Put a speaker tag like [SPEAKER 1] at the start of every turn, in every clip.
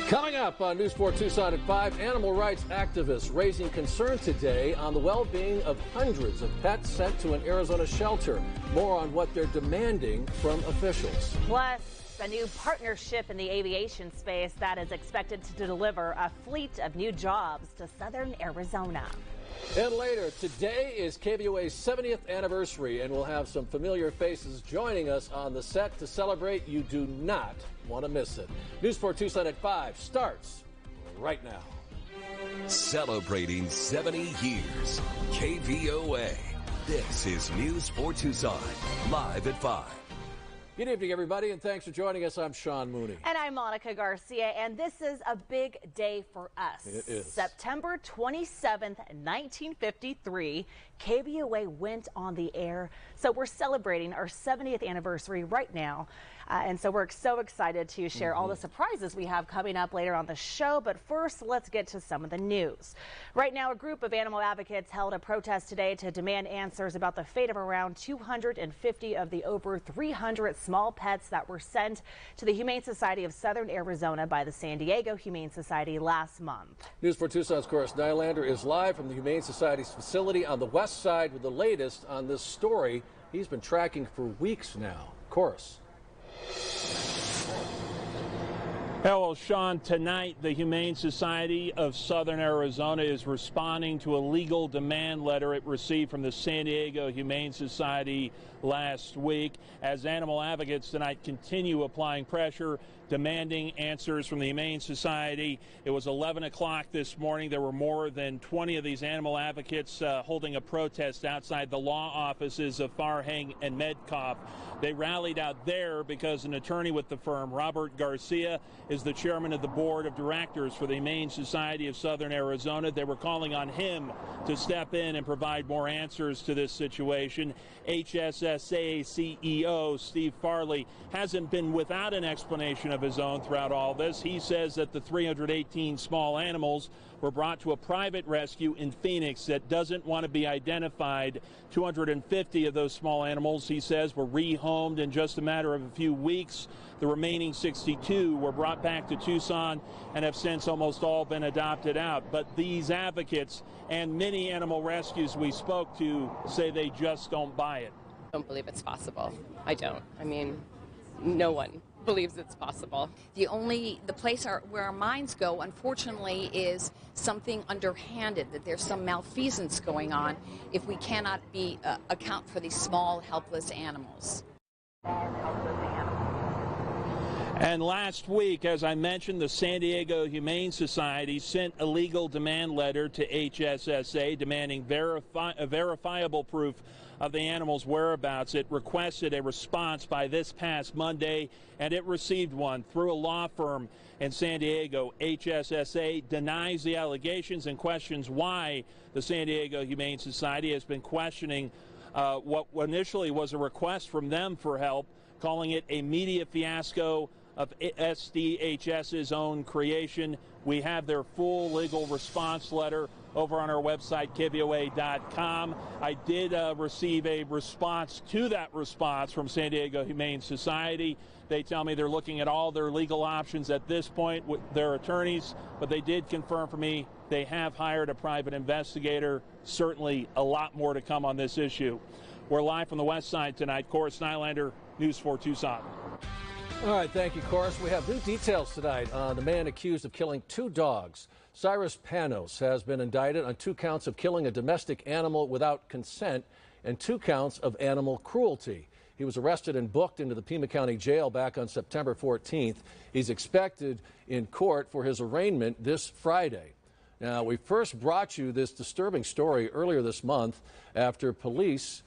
[SPEAKER 1] Coming up on News 4 Tucson at 5, animal rights activists raising concern today on the well-being of hundreds of pets sent to an Arizona shelter. More on what they're demanding from officials.
[SPEAKER 2] Plus, a new partnership in the aviation space that is expected to deliver a fleet of new jobs to southern Arizona.
[SPEAKER 1] And later, today is KVOA's 70th anniversary, and we'll have some familiar faces joining us on the set to celebrate. You do not want to miss it. News 4 Tucson at 5 starts right now.
[SPEAKER 3] Celebrating 70 years. KVOA. This is News 4 Tucson, live at 5.
[SPEAKER 1] Good evening, everybody, and thanks for joining us. I'm Sean Mooney.
[SPEAKER 2] And I'm Monica Garcia, and this is a big day for us.
[SPEAKER 1] It is.
[SPEAKER 2] September 27th, 1953, KVOA went on the air. So we're celebrating our 70th anniversary right now. And so we're so excited to share all the surprises we have coming up later on the show. But first, let's get to some of the news. Right now, a group of animal advocates held a protest today to demand answers about the fate of around 250 of the over 300 small pets that were sent to the Humane Society of Southern Arizona by the San Diego Humane Society last month.
[SPEAKER 1] News 4 Tucson's Chorus Nylander is live from the Humane Society's facility on the west side with the latest on this story he's been tracking for weeks now. Chorus.
[SPEAKER 4] Well, Sean, tonight the Humane Society of Southern Arizona is responding to a legal demand letter it received from the San Diego Humane Society last week as animal advocates tonight continue applying pressure, demanding answers from the Humane Society. It was 11 o'clock this morning. There were more than 20 of these animal advocates holding a protest outside the law offices of Farhang and Medcoff. They rallied out there because an attorney with the firm, Robert Garcia, is the chairman of the board of directors for the Humane Society of Southern Arizona. They were calling on him to step in and provide more answers to this situation. HSSA CEO Steve Farley hasn't been without an explanation of his own throughout all this. He says that the 318 small animals were brought to a private rescue in Phoenix that doesn't want to be identified. 250 of those small animals, he says, were rehomed in just a matter of a few weeks. The remaining 62 were brought back to Tucson and have since almost all been adopted out. But these advocates and many animal rescues we spoke to say they just don't buy it.
[SPEAKER 5] I don't believe it's possible. I don't. I mean, no one believes it's possible.
[SPEAKER 6] The place where our minds go, unfortunately, is something underhanded, that there's some malfeasance going on if we cannot account for these small, helpless animals.
[SPEAKER 4] And last week, as I mentioned, the San Diego Humane Society sent a legal demand letter to HSSA demanding verifiable proof of the animal's whereabouts. It requested a response by this past Monday, and it received one through a law firm in San Diego. HSSA denies the allegations and questions why the San Diego Humane Society has been questioning what initially was a request from them for help, calling it a media fiasco of SDHS's own creation. We have their full legal response letter over on our website, KVOA.com. I did receive a response to that response from San Diego Humane Society. They tell me they're looking at all their legal options at this point with their attorneys, but they did confirm for me they have hired a private investigator. Certainly a lot more to come on this issue. We're live from the west side tonight. Chorus Nylander, News 4 Tucson.
[SPEAKER 1] All right, thank you, Chorus. We have new details tonight on the man accused of killing 2 dogs. Cyrus Panos has been indicted on 2 counts of killing a domestic animal without consent and 2 counts of animal cruelty. He was arrested and booked into the Pima County Jail back on September 14th. He's expected in court for his arraignment this Friday. Now, we first brought you this disturbing story earlier this month after police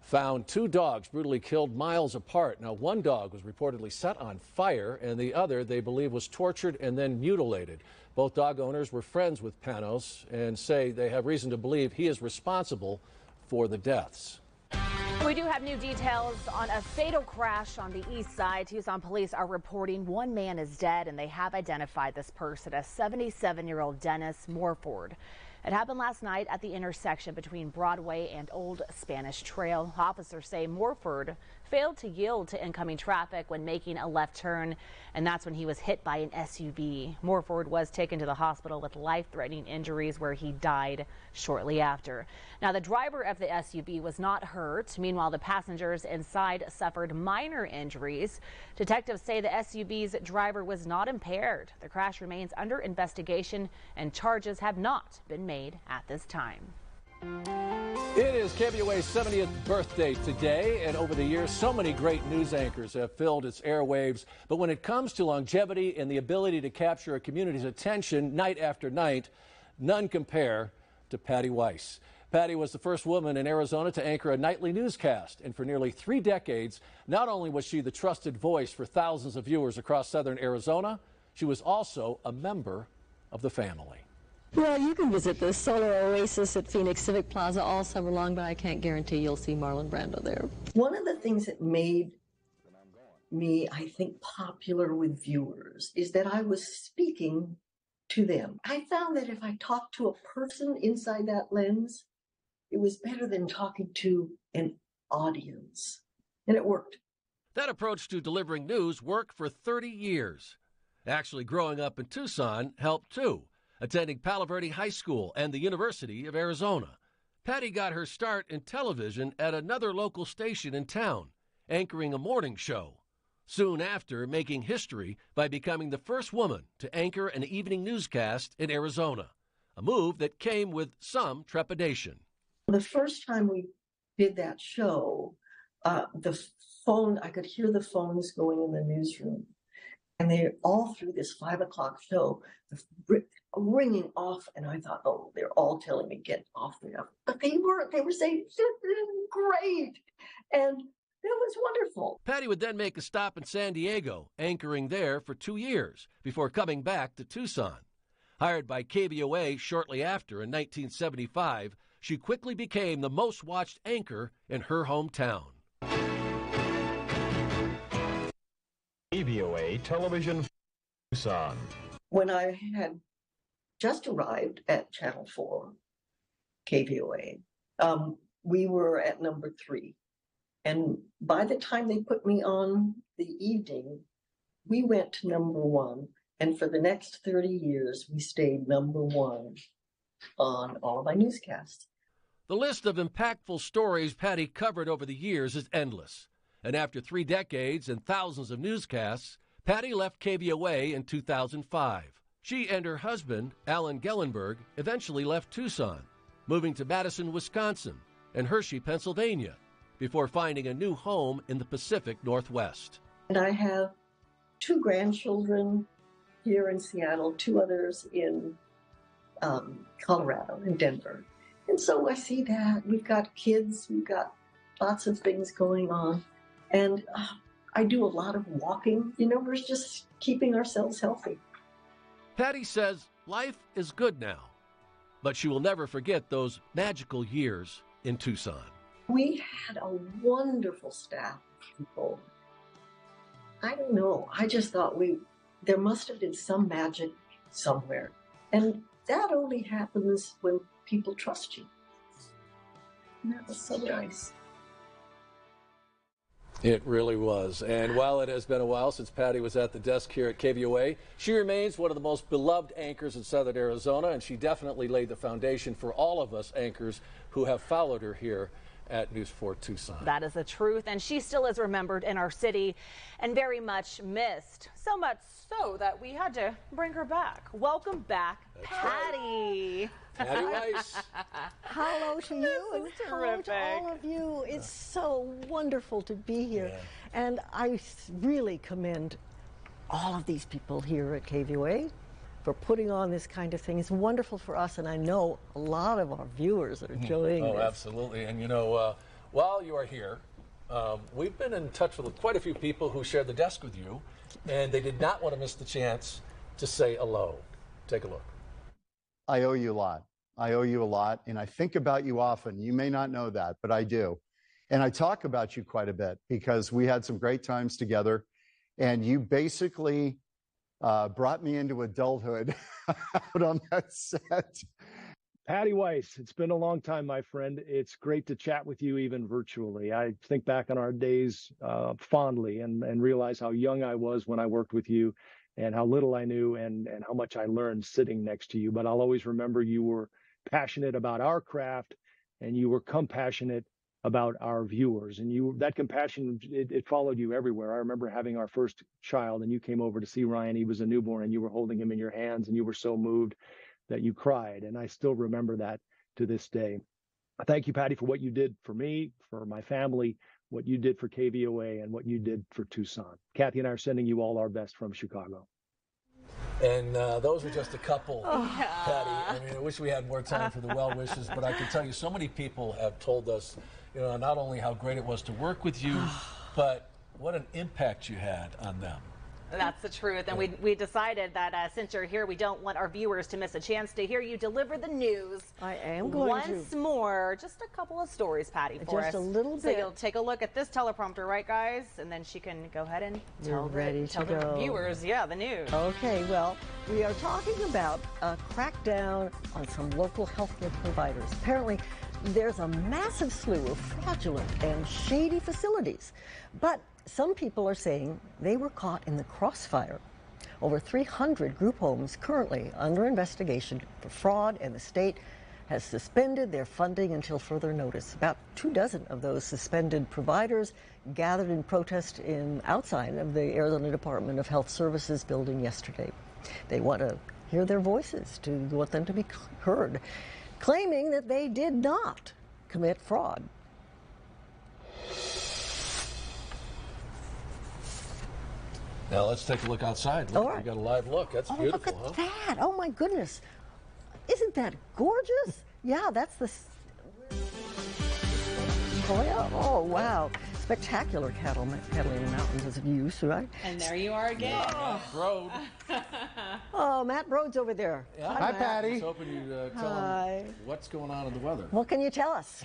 [SPEAKER 1] found 2 dogs brutally killed miles apart. Now, one dog was reportedly set on fire, and the other, they believe, was tortured and then mutilated. Both dog owners were friends with Panos and say they have reason to believe he is responsible for the deaths.
[SPEAKER 2] We do have new details on a fatal crash on the east side. Tucson police are reporting 1 man is dead, and they have identified this person as 77-year-old Dennis Morford. It happened last night at the intersection between Broadway and Old Spanish Trail. Officers say Morford failed to yield to incoming traffic when making a left turn, and that's when he was hit by an SUV. Morford was taken to the hospital with life-threatening injuries where he died shortly after. Now, the driver of the SUV was not hurt. Meanwhile, the passengers inside suffered minor injuries. Detectives say the SUV's driver was not impaired. The crash remains under investigation and charges have not been made at this time.
[SPEAKER 1] It is KVOA's 70th birthday today, and over the years, so many great news anchors have filled its airwaves. But when it comes to longevity and the ability to capture a community's attention night after night, none compare to Patty Weiss. Patty was the first woman in Arizona to anchor a nightly newscast, and for nearly 3 decades, not only was she the trusted voice for thousands of viewers across southern Arizona, she was also a member of the family.
[SPEAKER 7] Well, you can visit the solar oasis at Phoenix Civic Plaza all summer long, but I can't guarantee you'll see Marlon Brando there.
[SPEAKER 8] One of the things that made me, I think, popular with viewers is that I was speaking to them. I found that if I talked to a person inside that lens, it was better than talking to an audience. And it worked.
[SPEAKER 1] That approach to delivering news worked for 30 years. Actually, growing up in Tucson helped too. Attending Palo Verde High School and the University of Arizona, Patty got her start in television at another local station in town, anchoring a morning show. Soon after, making history by becoming the first woman to anchor an evening newscast in Arizona, a move that came with some trepidation.
[SPEAKER 8] The first time we did that show, I could hear the phones going in the newsroom. And they all through this 5 o'clock show, ringing off, and I thought, oh, they're all telling me get off the air. But they weren't. They were saying, great. And it was wonderful.
[SPEAKER 1] Patty would then make a stop in San Diego, anchoring there for 2 years before coming back to Tucson. Hired by KVOA shortly after in 1975, she quickly became the most watched anchor in her hometown.
[SPEAKER 9] KVOA Television Tucson.
[SPEAKER 8] When I had just arrived at Channel 4, KVOA, we were at number 3. And by the time they put me on the evening, we went to number 1. And for the next 30 years, we stayed number 1 on all of my newscasts.
[SPEAKER 1] The list of impactful stories Patty covered over the years is endless. And after 3 decades and thousands of newscasts, Patty left KVOA in 2005. She and her husband, Alan Gellenberg, eventually left Tucson, moving to Madison, Wisconsin, and Hershey, Pennsylvania, before finding a new home in the Pacific Northwest.
[SPEAKER 8] And I have 2 grandchildren here in Seattle, 2 others in Colorado, in Denver. And so I see that. We've got kids, we've got lots of things going on. And I do a lot of walking. We're just keeping ourselves healthy.
[SPEAKER 1] Patty says life is good now, but she will never forget those magical years in Tucson.
[SPEAKER 8] We had a wonderful staff of people. I don't know. I just thought there must have been some magic somewhere. And that only happens when people trust you. And that was so nice.
[SPEAKER 1] It really was. And while it has been a while since Patty was at the desk here at KVOA, she remains one of the most beloved anchors in southern Arizona, and she definitely laid the foundation for all of us anchors who have followed her here at News 4 Tucson.
[SPEAKER 2] That is the truth, and she still is remembered in our city and very much missed. So much so that we had to bring her back. Welcome back,
[SPEAKER 1] That's
[SPEAKER 2] Patty.
[SPEAKER 1] Right. Patty Weiss.
[SPEAKER 7] Hello to you and hello to all of you. It's so wonderful to be here.
[SPEAKER 1] Yeah.
[SPEAKER 7] And I really commend all of these people here at KVOA for putting on this kind of thing. It's wonderful for us, and I know a lot of our viewers are enjoying this.
[SPEAKER 1] Oh, absolutely. And while you are here, we've been in touch with quite a few people who shared the desk with you, and they did not want to miss the chance to say hello. Take a look.
[SPEAKER 10] I owe you a lot. I owe you a lot, and I think about you often. You may not know that, but I do. And I talk about you quite a bit because we had some great times together, and you basically brought me into adulthood out on that set.
[SPEAKER 9] Patty Weiss, it's been a long time, my friend. It's great to chat with you even virtually. I think back on our days fondly and realize how young I was when I worked with you and how little I knew and how much I learned sitting next to you. But I'll always remember you were passionate about our craft and you were compassionate about our viewers. And that compassion, it followed you everywhere. I remember having our first child and you came over to see Ryan. He was a newborn and you were holding him in your hands and you were so moved that you cried. And I still remember that to this day. Thank you, Patty, for what you did for me, for my family, what you did for KVOA, and what you did for Tucson. Kathy and I are sending you all our best from Chicago.
[SPEAKER 1] And those were just a couple, Patty. I mean, I wish we had more time for the well wishes, but I can tell you so many people have told us, not only how great it was to work with you, but what an impact you had on them.
[SPEAKER 2] That's the truth. And we decided that since you're here, we don't want our viewers to miss a chance to hear you deliver the news.
[SPEAKER 7] I am going
[SPEAKER 2] once more. Just a couple of stories, Patty, for us.
[SPEAKER 7] Just a little bit.
[SPEAKER 2] So you'll take a look at this teleprompter, right, guys? And then she can go ahead and tell the viewers, the news.
[SPEAKER 7] Okay, well, we are talking about a crackdown on some local healthcare providers. Apparently, there's a massive slew of fraudulent and shady facilities. But some people are saying they were caught in the crossfire. Over 300 group homes currently under investigation for fraud, and the state has suspended their funding until further notice. About 24 of those suspended providers gathered in protest outside of the Arizona Department of Health Services building yesterday. They want to hear their voices, want them to be heard, claiming that they did not commit fraud.
[SPEAKER 1] Now let's take a look outside. Look, we got a live look. That's beautiful.
[SPEAKER 7] Look at that. Oh my goodness. Isn't that gorgeous? Yeah, that's the oh wow. Spectacular Catalina Mountains views, right?
[SPEAKER 2] And there you are again.
[SPEAKER 1] Broad.
[SPEAKER 7] Oh, Matt Broad's over there.
[SPEAKER 1] Yeah.
[SPEAKER 10] Hi, Patty.
[SPEAKER 1] I was hoping you'd tell him what's going on in the weather.
[SPEAKER 7] What can you tell us?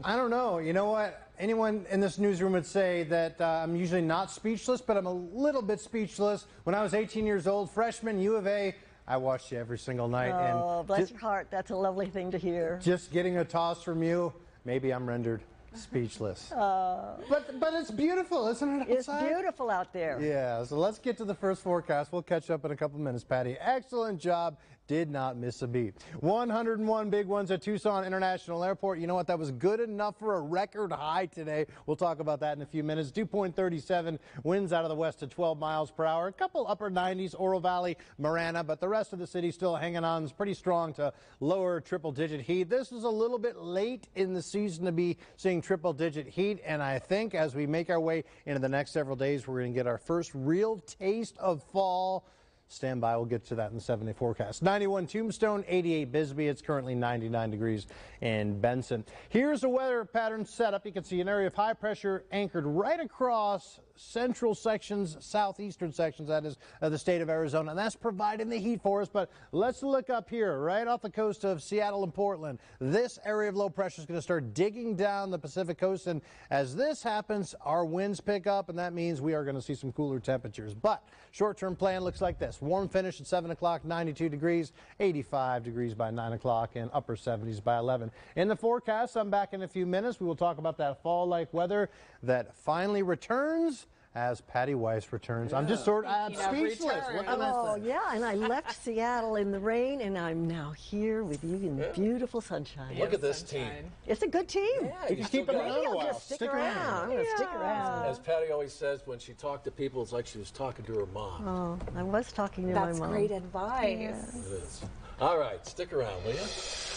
[SPEAKER 11] I don't know. You know what? Anyone in this newsroom would say that I'm usually not speechless, but I'm a little bit speechless. When I was 18 years old, freshman, U of A, I watched you every single night.
[SPEAKER 7] Oh, bless your heart. That's a lovely thing to hear.
[SPEAKER 11] Just getting a toss from you, maybe I'm rendered speechless. But it's beautiful, isn't it, outside?
[SPEAKER 7] It's beautiful out there.
[SPEAKER 11] Yeah, so let's get to the first forecast. We'll catch up in a couple minutes, Patty. Excellent job. Did not miss a beat. 101 big ones at Tucson International Airport. You know what? That was good enough for a record high today. We'll talk about that in a few minutes. Dew point 37, winds out of the west at 12 miles per hour. A couple upper 90s, Oro Valley, Marana, but the rest of the city still hanging on. It's pretty strong to lower triple-digit heat. This is a little bit late in the season to be seeing triple-digit heat, and I think as we make our way into the next several days, we're going to get our first real taste of fall. Stand by. We'll get to that in the 7-day forecast. 91 Tombstone, 88 Bisbee. It's currently 99 degrees in Benson. Here's a weather pattern setup. You can see an area of high pressure anchored right across central sections, southeastern sections, that is, of the state of Arizona. And that's providing the heat for us. But let's look up here, right off the coast of Seattle and Portland. This area of low pressure is going to start digging down the Pacific coast. And as this happens, our winds pick up, and that means we are going to see some cooler temperatures. But short-term plan looks like this. Warm finish at 7 o'clock, 92 degrees, 85 degrees by 9 o'clock, and upper 70s by 11. In the forecast, I'm back in a few minutes. We will talk about that fall-like weather that finally returns as Patty Weiss returns. Yeah. I'm just I'm speechless. What can I say?
[SPEAKER 7] Yeah, and I left Seattle in the rain, and I'm now here with you in beautiful sunshine.
[SPEAKER 1] Look at this team.
[SPEAKER 7] It's a good team.
[SPEAKER 1] Yeah,
[SPEAKER 11] if you keep it around a while,
[SPEAKER 7] just stick around. I'm going to stick around.
[SPEAKER 1] As Patty always says, when she talked to people, it's like she was talking to her mom.
[SPEAKER 7] Oh, I was talking to my mom.
[SPEAKER 2] That's great advice.
[SPEAKER 7] Yes.
[SPEAKER 1] It is. All right, stick around, will you?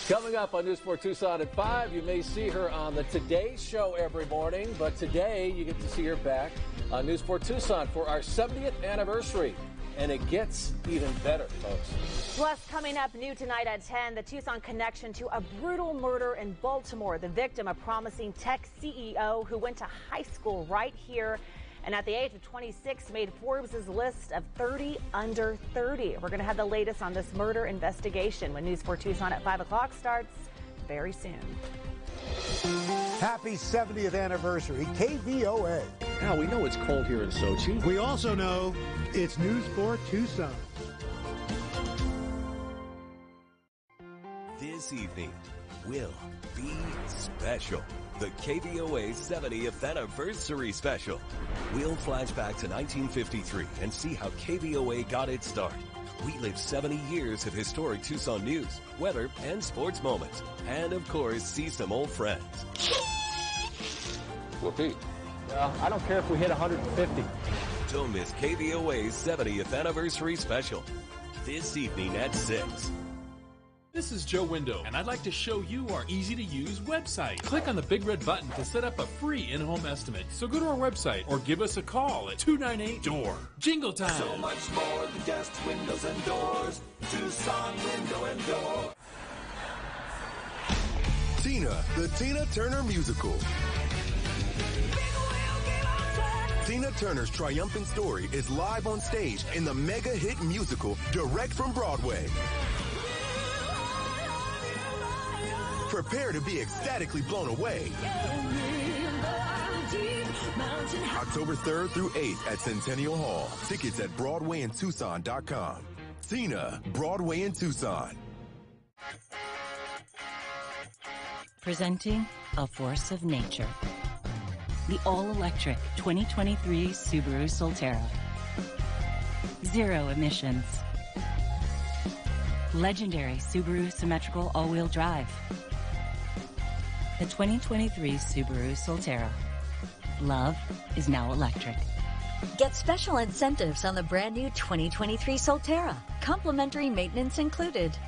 [SPEAKER 1] Coming up on News 4 Tucson at 5, you may see her on the Today Show every morning, but today you get to see her back on News 4 Tucson for our 70th anniversary. And it gets even better, folks.
[SPEAKER 2] Plus, coming up new tonight at 10, the Tucson connection to a brutal murder in Baltimore. The victim, a promising tech CEO who went to high school right here, and at the age of 26 made Forbes' list of 30 under 30. We're going to have the latest on this murder investigation when News 4 Tucson at 5 o'clock starts very soon.
[SPEAKER 12] Happy 70th anniversary, KVOA.
[SPEAKER 1] Now, we know it's cold here in Sochi.
[SPEAKER 12] We also know it's News 4 Tucson.
[SPEAKER 3] This evening will be special. The KVOA 70th Anniversary Special. We'll flash back to 1953 and see how KVOA got its start. We lived 70 years of historic Tucson news, weather, and sports moments. And, of course, see some old friends.
[SPEAKER 13] Whoopee.
[SPEAKER 11] Well, I don't care if we hit 150.
[SPEAKER 3] Don't miss KVOA's 70th Anniversary Special. This evening at 6.
[SPEAKER 14] This is Joe Window, and I'd like to show you our easy-to-use website. Click on the big red button to set up a free in-home estimate. So go to our website or give us a call at 298-DOOR. Jingle time!
[SPEAKER 15] So much more than just windows and doors. Tucson Window and Door.
[SPEAKER 16] Tina, the Tina Turner Musical. Tina Turner's triumphant story is live on stage in the mega hit musical direct from Broadway. Prepare to be ecstatically blown away. October 3rd through 8th at Centennial Hall. Tickets at BroadwayInTucson.com. Tina, Broadway in Tucson.
[SPEAKER 17] Presenting a force of nature. The all-electric 2023 Subaru Solterra. Zero emissions. Legendary Subaru symmetrical all-wheel drive. The 2023 Subaru Solterra. Love is now electric.
[SPEAKER 18] Get special incentives on the brand new 2023 Solterra. Complimentary maintenance included.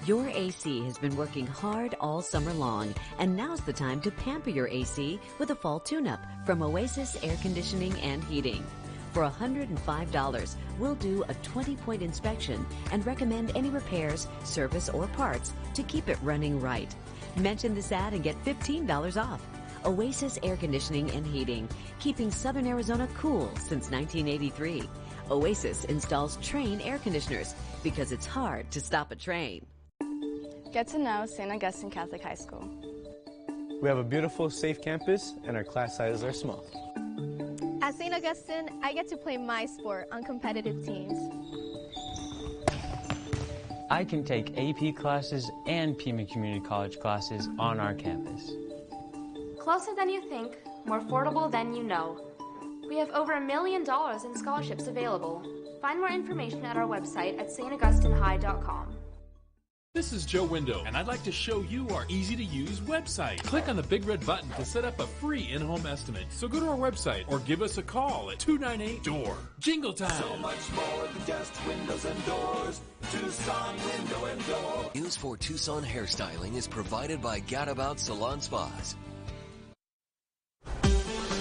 [SPEAKER 19] Your AC has been working hard all summer long, and now's the time to pamper your AC with a fall tune-up from Oasis Air Conditioning and Heating. For $105, we'll do a 20-point inspection and recommend any repairs, service, or parts to keep it running right. Mention this ad and get $15 off. Oasis Air Conditioning and Heating, keeping Southern Arizona cool since 1983. Oasis installs train air conditioners because it's hard to stop a train.
[SPEAKER 20] Get to know St. Augustine Catholic High School.
[SPEAKER 21] We have a beautiful, safe campus, and our class sizes are small.
[SPEAKER 22] At St. Augustine, I get to play my sport on competitive teams.
[SPEAKER 21] I can take AP classes and Pima Community College classes on our campus.
[SPEAKER 23] Closer than you think, more affordable than you know. We have over $1 million in scholarships available. Find more information at our website at staugustinehigh.com.
[SPEAKER 14] This is Joe Window, and I'd like to show you our easy-to-use website. Click on the big red button to set up a free in-home estimate. So go to our website or give us a call at 298-DOOR. Jingle time!
[SPEAKER 15] So much more than just windows and doors. Tucson Window and Door.
[SPEAKER 3] News for Tucson hairstyling is provided by Gadabout Salon Spas.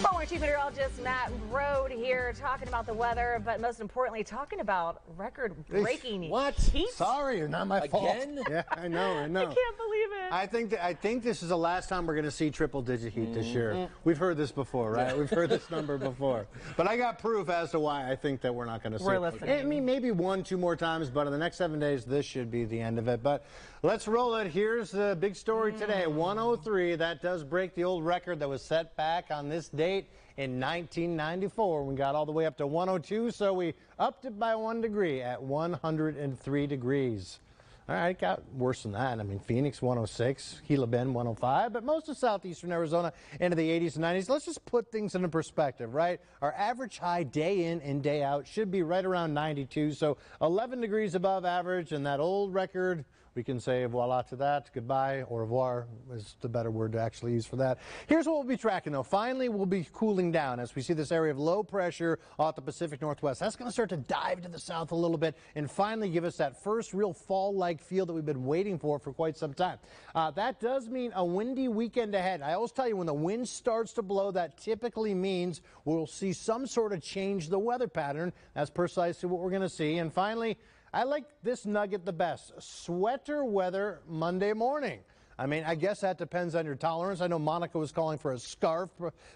[SPEAKER 2] Former Chief Meteorologist Matt Brode here talking about the weather, but most importantly, talking about record-breaking heat.
[SPEAKER 11] Sorry, not my fault.
[SPEAKER 1] Again?
[SPEAKER 11] Yeah, I know.
[SPEAKER 2] I can't believe it.
[SPEAKER 11] I think this is the last time we're going to see triple-digit heat this year. We've heard this before, right? We've heard this number before. But I got proof as to why I think that we're not going to see
[SPEAKER 2] We're
[SPEAKER 11] it.
[SPEAKER 2] listening.
[SPEAKER 11] I mean, maybe 1-2 more times, but in the next 7 days, this should be the end of it. But let's roll it. Here's the big story today. 103, that does break the old record that was set back on this date in 1994. We got all the way up to 102, so we upped it by 1 degree at 103 degrees. All right, it got worse than that. I mean, Phoenix 106, Gila Bend 105, but most of southeastern Arizona into the 80s and 90s. Let's just put things into perspective, right? Our average high day in and day out should be right around 92, so 11 degrees above average, and that old record, we can say voila to that, goodbye, or au revoir is the better word to actually use for that. Here's what we'll be tracking, though. Finally, we'll be cooling down as we see this area of low pressure off the Pacific Northwest. That's going to start to dive to the south a little bit and finally give us that first real fall-like feel that we've been waiting for quite some time. That does mean a windy weekend ahead. I always tell you, when the wind starts to blow, that typically means we'll see some sort of change the weather pattern. That's precisely what we're going to see. And finally, I like this nugget the best. Sweater weather Monday morning. I mean, I guess that depends on your tolerance. I know Monica was calling for a scarf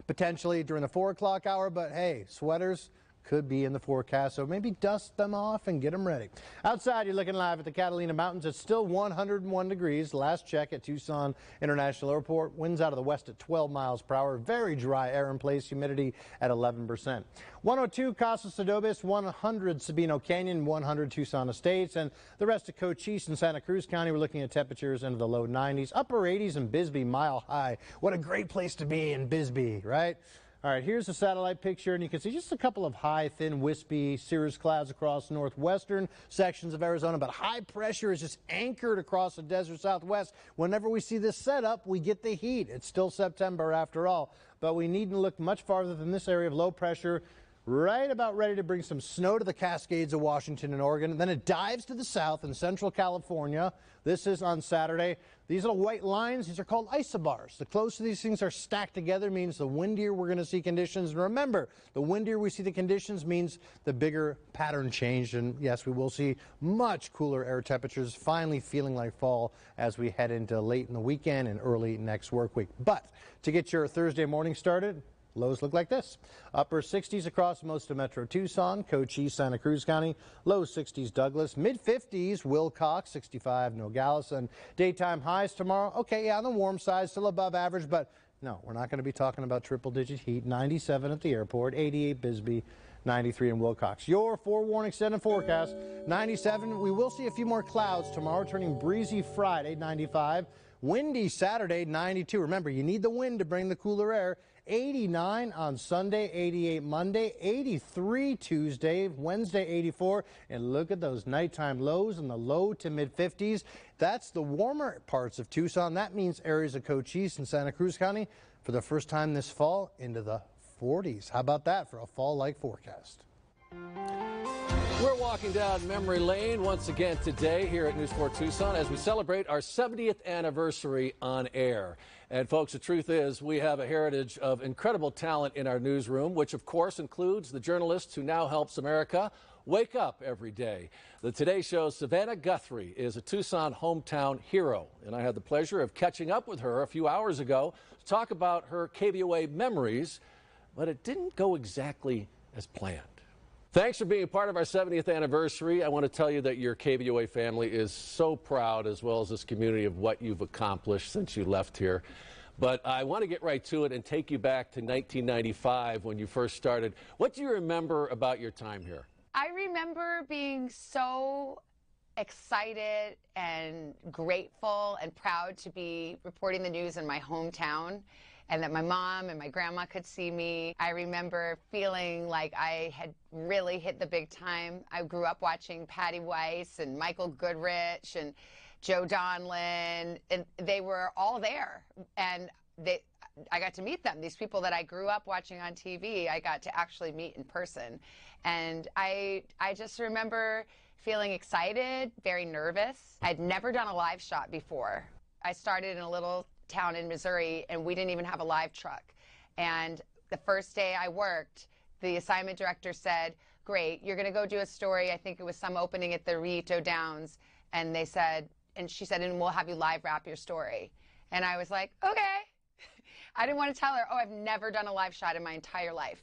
[SPEAKER 11] potentially during the 4 o'clock hour, but hey, sweaters could be in the forecast, so maybe dust them off and get them ready. Outside, you're looking live at the Catalina Mountains. It's still 101 degrees. Last check at Tucson International Airport. Winds out of the west at 12 miles per hour. Very dry air in place. Humidity at 11%. 102 Casas Adobes, 100 Sabino Canyon, 100 Tucson Estates, and the rest of Cochise and Santa Cruz County. We're looking at temperatures into the low 90s, upper 80s in Bisbee, mile high. What a great place to be in Bisbee, right? All right, here's a satellite picture, and you can see just a couple of high, thin, wispy cirrus clouds across northwestern sections of Arizona, but high pressure is just anchored across the desert southwest. Whenever we see this setup, we get the heat. It's still September after all, but we needn't look much farther than this area of low pressure. Right about ready to bring some snow to the Cascades of Washington and Oregon. And then it dives to the south in central California. This is on Saturday. These little white lines, these are called isobars. The closer these things are stacked together means the windier we're going to see conditions. And remember, the windier we see the conditions means the bigger pattern change. And yes, we will see much cooler air temperatures, finally feeling like fall as we head into late in the weekend and early next work week. But to get your Thursday morning started, lows look like this. Upper 60s across most of Metro Tucson, Cochise, Santa Cruz County. Low 60s Douglas. Mid 50s Wilcox, 65 Nogales. And daytime highs tomorrow. Okay, yeah, on the warm side, still above average, but no, we're not going to be talking about triple-digit heat. 97 at the airport, 88 Bisbee, 93 in Wilcox. Your forewarning extended forecast, 97. We will see a few more clouds tomorrow, turning breezy Friday, 95. Windy Saturday, 92. Remember, you need the wind to bring the cooler air. 89 on Sunday, 88 Monday, 83 Tuesday, Wednesday 84, and look at those nighttime lows in the low to mid 50s. That's the warmer parts of Tucson. That means areas of Cochise and Santa Cruz County for the first time this fall into the 40s. How about that for a fall-like forecast?
[SPEAKER 1] We're walking down memory lane once again today here at News 4 Tucson as we celebrate our 70th anniversary on air. And folks, the truth is we have a heritage of incredible talent in our newsroom, which of course includes the journalists who now helps America wake up every day. The Today Show's Savannah Guthrie is a Tucson hometown hero, and I had the pleasure of catching up with her a few hours ago to talk about her KVOA memories, but it didn't go exactly as planned. Thanks for being a part of our 70th anniversary. I want to tell you that your KVOA family is so proud, as well as this community, of what you've accomplished since you left here. But I want to get right to it and take you back to 1995 when you first started. What do you remember about your time here?
[SPEAKER 5] I remember being so excited and grateful and proud to be reporting the news in my hometown, and that my mom and my grandma could see me. I remember feeling like I had really hit the big time. I grew up watching Patty Weiss and Michael Goodrich and Joe Donlin, and they were all there. And I got to meet them. These people that I grew up watching on TV, I got to actually meet in person. And I just remember feeling excited, very nervous. I'd never done a live shot before. I started in a little town in Missouri, and we didn't even have a live truck. And the first day I worked, the assignment director said, great, you're going to go do a story. I think it was some opening at the Rito Downs. And they said, and she said, and we'll have you live wrap your story. And I was like, okay. I didn't want to tell her, oh, I've never done a live shot in my entire life.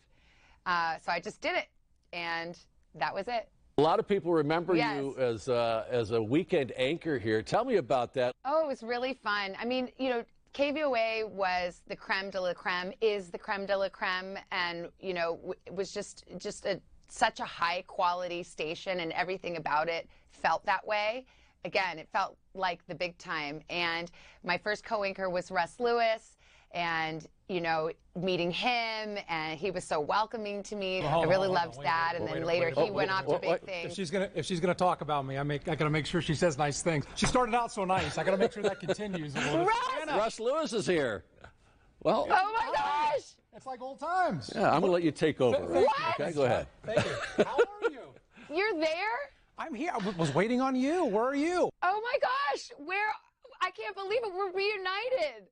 [SPEAKER 5] So I just did it. And that was it.
[SPEAKER 1] A lot of people remember you as a weekend anchor here. Tell me about that.
[SPEAKER 5] Oh, it was really fun. I mean, you know, KVOA was the creme de la creme, is the creme de la creme, and, you know, it was just such a high-quality station, and everything about it felt that way. Again, it felt like the big time. And my first co-anchor was Russ Lewis, and, you know, meeting him, and he was so welcoming to me. I really loved that. And then later he went off to big things.
[SPEAKER 6] If she's gonna talk about me, I gotta make sure she says nice things. She started out so nice. I gotta make sure that continues.
[SPEAKER 1] Russ Lewis is here. Well.
[SPEAKER 5] Oh my gosh!
[SPEAKER 6] It's like old times.
[SPEAKER 1] Yeah, I'm gonna let you take over.
[SPEAKER 5] What?
[SPEAKER 1] Okay, go ahead.
[SPEAKER 6] Thank you. How are you?
[SPEAKER 5] You're there?
[SPEAKER 6] I'm here. I was waiting on you. Where are you?
[SPEAKER 5] Oh my gosh! I can't believe it. We're reunited.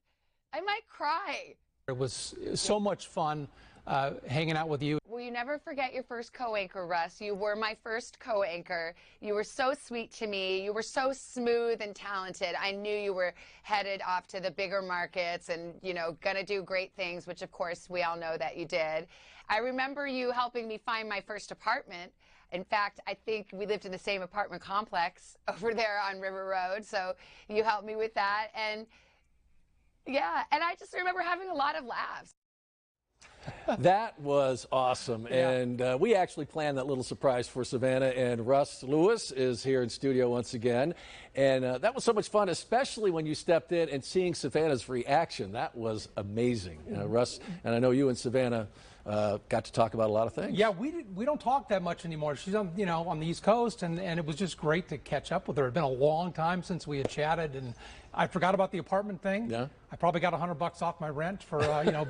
[SPEAKER 5] I might cry.
[SPEAKER 6] It was so much fun hanging out with you.
[SPEAKER 5] Will you never forget your first co-anchor, Russ? You were my first co-anchor. You were so sweet to me. You were so smooth and talented. I knew you were headed off to the bigger markets and, you know, gonna do great things, which of course we all know that you did. I remember you helping me find my first apartment. In fact, I think we lived in the same apartment complex over there on River Road, so you helped me with that. And yeah, and I just remember having a lot of laughs.
[SPEAKER 1] That was awesome.
[SPEAKER 6] Yeah.
[SPEAKER 1] And we actually planned that little surprise for Savannah, and Russ Lewis is here in studio once again. And that was so much fun, especially when you stepped in and seeing Savannah's reaction. That was amazing. Russ, and I know you and Savannah got to talk about a lot of things.
[SPEAKER 6] Yeah, we don't talk that much anymore. She's on on the East Coast, and it was just great to catch up with her. It's been a long time since we had chatted, and I forgot about the apartment thing.
[SPEAKER 1] Yeah.
[SPEAKER 6] I probably got $100 off my rent for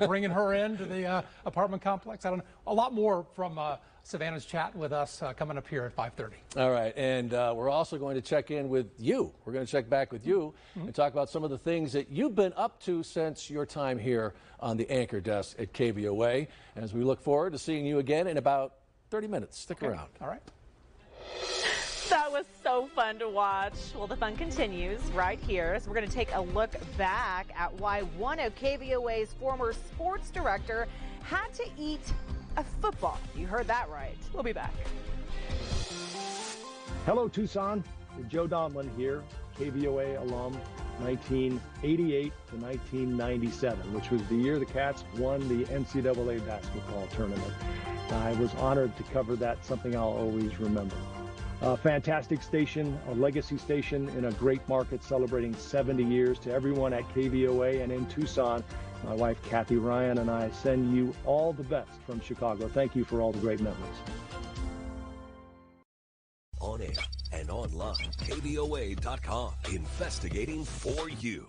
[SPEAKER 6] bringing her into the apartment complex. I don't know, a lot more from Savannah's chat with us coming up here at 5:30.
[SPEAKER 1] All right, and we're also going to check in with you. We're going to check back with you and talk about some of the things that you've been up to since your time here on the anchor desk at KVOA, as we look forward to seeing you again in about 30 minutes. Stick around.
[SPEAKER 6] All right.
[SPEAKER 2] That was so fun to watch. Well, the fun continues right here. So we're going to take a look back at why one of KVOA's former sports director had to eat a football. You heard that right. We'll be back.
[SPEAKER 9] Hello, Tucson. Joe Donlin here, KVOA alum, 1988 to 1997, which was the year the Cats won the NCAA basketball tournament. I was honored to cover that, something I'll always remember. A fantastic station, a legacy station in a great market celebrating 70 years. To everyone at KVOA and in Tucson, my wife Kathy Ryan and I send you all the best from Chicago. Thank you for all the great memories.
[SPEAKER 3] On air and online, KVOA.com, investigating for you.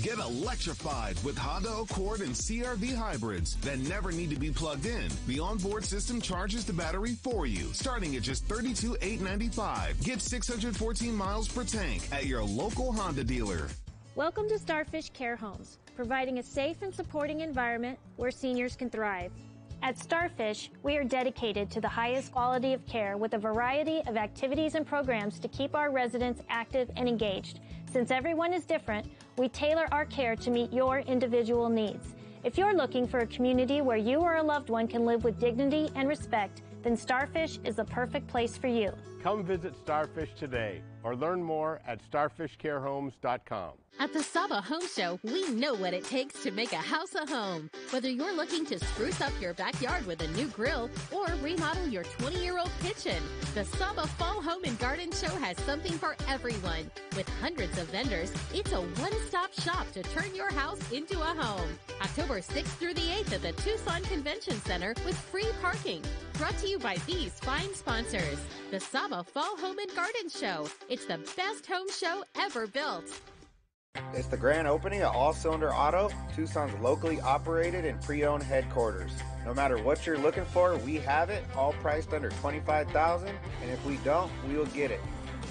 [SPEAKER 16] Get electrified with Honda Accord and CR-V hybrids that never need to be plugged in. The onboard system charges the battery for you, starting at just $32,895. Get 614 miles per tank at your local Honda dealer.
[SPEAKER 4] Welcome to Starfish Care Homes, providing a safe and supporting environment where seniors can thrive. At Starfish, we are dedicated to the highest quality of care with a variety of activities and programs to keep our residents active and engaged. Since everyone is different, we tailor our care to meet your individual needs. If you're looking for a community where you or a loved one can live with dignity and respect, then Starfish is the perfect place for you.
[SPEAKER 8] Come visit Starfish today or learn more at starfishcarehomes.com.
[SPEAKER 13] At the Saba Home Show, we know what it takes to make a house a home. Whether you're looking to spruce up your backyard with a new grill or remodel your 20-year-old kitchen, the Saba Fall Home and Garden Show has something for everyone. With hundreds of vendors, it's a one-stop shop to turn your house into a home. October 6th through the 8th at the Tucson Convention Center with free parking. Brought to you by these fine sponsors. The Saba Fall Home and Garden Show. It's the best home show ever built.
[SPEAKER 24] It's the grand opening of All Cylinder Auto, Tucson's locally operated and pre-owned headquarters. No matter what you're looking for, we have it, all priced under $25,000, and if we don't, we will get it.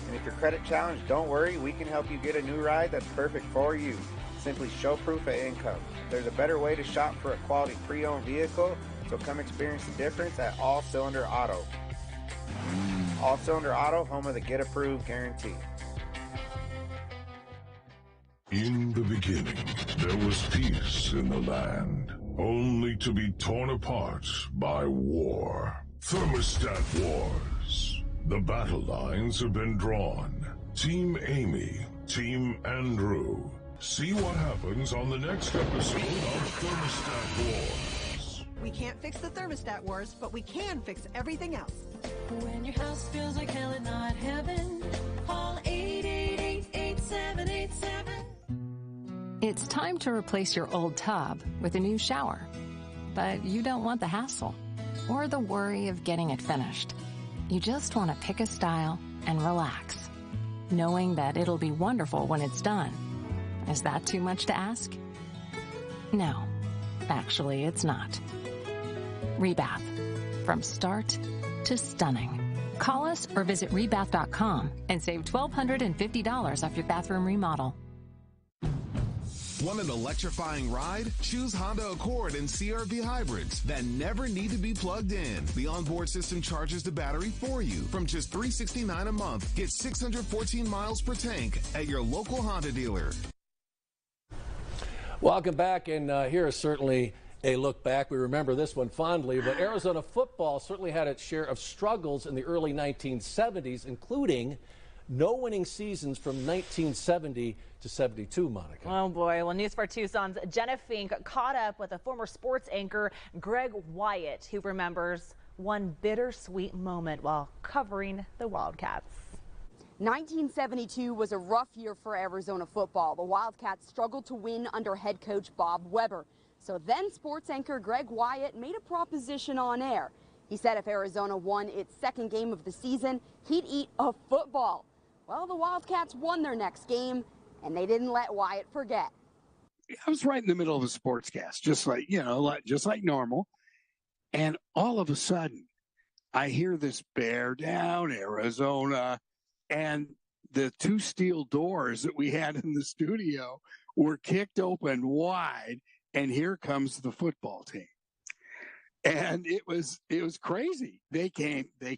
[SPEAKER 24] And if you're credit challenged, don't worry, we can help you get a new ride that's perfect for you. Simply show proof of income. There's a better way to shop for a quality pre-owned vehicle, so come experience the difference at All Cylinder Auto. All Cylinder Auto, home of the Get Approved guarantee.
[SPEAKER 25] In the beginning, there was peace in the land, only to be torn apart by war. Thermostat Wars. The battle lines have been drawn. Team Amy, Team Andrew. See what happens on the next episode of Thermostat Wars.
[SPEAKER 26] We can't fix the thermostat wars, but we can fix everything else.
[SPEAKER 15] When your house feels like hell and not heaven, call 888-8787.
[SPEAKER 27] It's time to replace your old tub with a new shower. But you don't want the hassle or the worry of getting it finished. You just want to pick a style and relax, knowing that it'll be wonderful when it's done. Is that too much to ask? No, actually it's not. Rebath. From start to stunning. Call us or visit rebath.com and save $1,250 off your bathroom remodel.
[SPEAKER 16] Want an electrifying ride? Choose Honda Accord and CR-V hybrids that never need to be plugged in. The onboard system charges the battery for you. From just $369 a month, get 614 miles per tank at your local Honda dealer.
[SPEAKER 1] Welcome back, and here is certainly a look back. We remember this one fondly, but Arizona football certainly had its share of struggles in the early 1970s, including no winning seasons from 1970 to 72, Monica.
[SPEAKER 2] Oh boy. Well, News 4 Tucson's Jenna Fink caught up with a former sports anchor, Greg Wyatt, who remembers one bittersweet moment while covering the Wildcats.
[SPEAKER 7] 1972 was a rough year for Arizona football. The Wildcats struggled to win under head coach Bob Weber. So then sports anchor Greg Wyatt made a proposition on air. He said if Arizona won its second game of the season, he'd eat a football. Well, the Wildcats won their next game, and they didn't let Wyatt forget.
[SPEAKER 10] I was right in the middle of a sportscast, just like normal. And all of a sudden, I hear this bear down, Arizona, and the two steel doors that we had in the studio were kicked open wide, and here comes the football team. And it was crazy. They came, they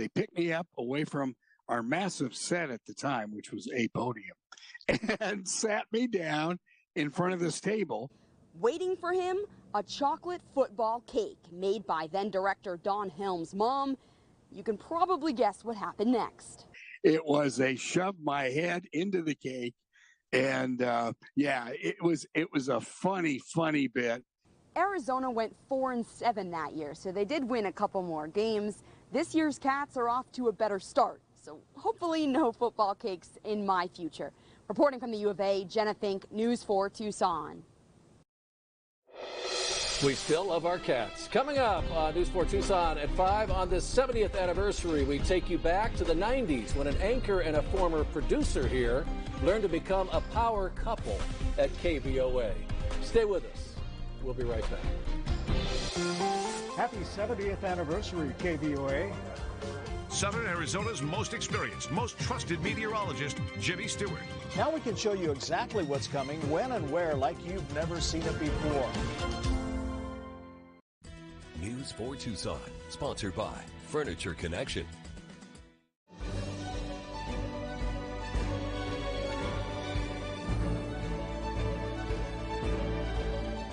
[SPEAKER 10] picked me up away from our massive set at the time, which was a podium, and sat me down in front of this table.
[SPEAKER 7] Waiting for him, a chocolate football cake made by then director Don Helm's mom. You can probably guess what happened next.
[SPEAKER 10] It was they shoved my head into the cake, and it was a funny bit.
[SPEAKER 7] Arizona went 4-7 that year, so they did win a couple more games. This year's Cats are off to a better start, so hopefully no football cakes in my future. Reporting from the U of A, Jenna Fink, News 4 Tucson.
[SPEAKER 1] We still love our cats. Coming up on News 4 Tucson at 5 on this 70th anniversary, we take you back to the 90s when an anchor and a former producer here learned to become a power couple at KVOA. Stay with us. We'll be right back.
[SPEAKER 12] Happy 70th anniversary, KVOA.
[SPEAKER 17] Southern Arizona's most experienced, most trusted meteorologist, Jimmy Stewart.
[SPEAKER 12] Now we can show you exactly what's coming, when and where, like you've never seen it before.
[SPEAKER 3] News 4 Tucson, sponsored by Furniture Connection.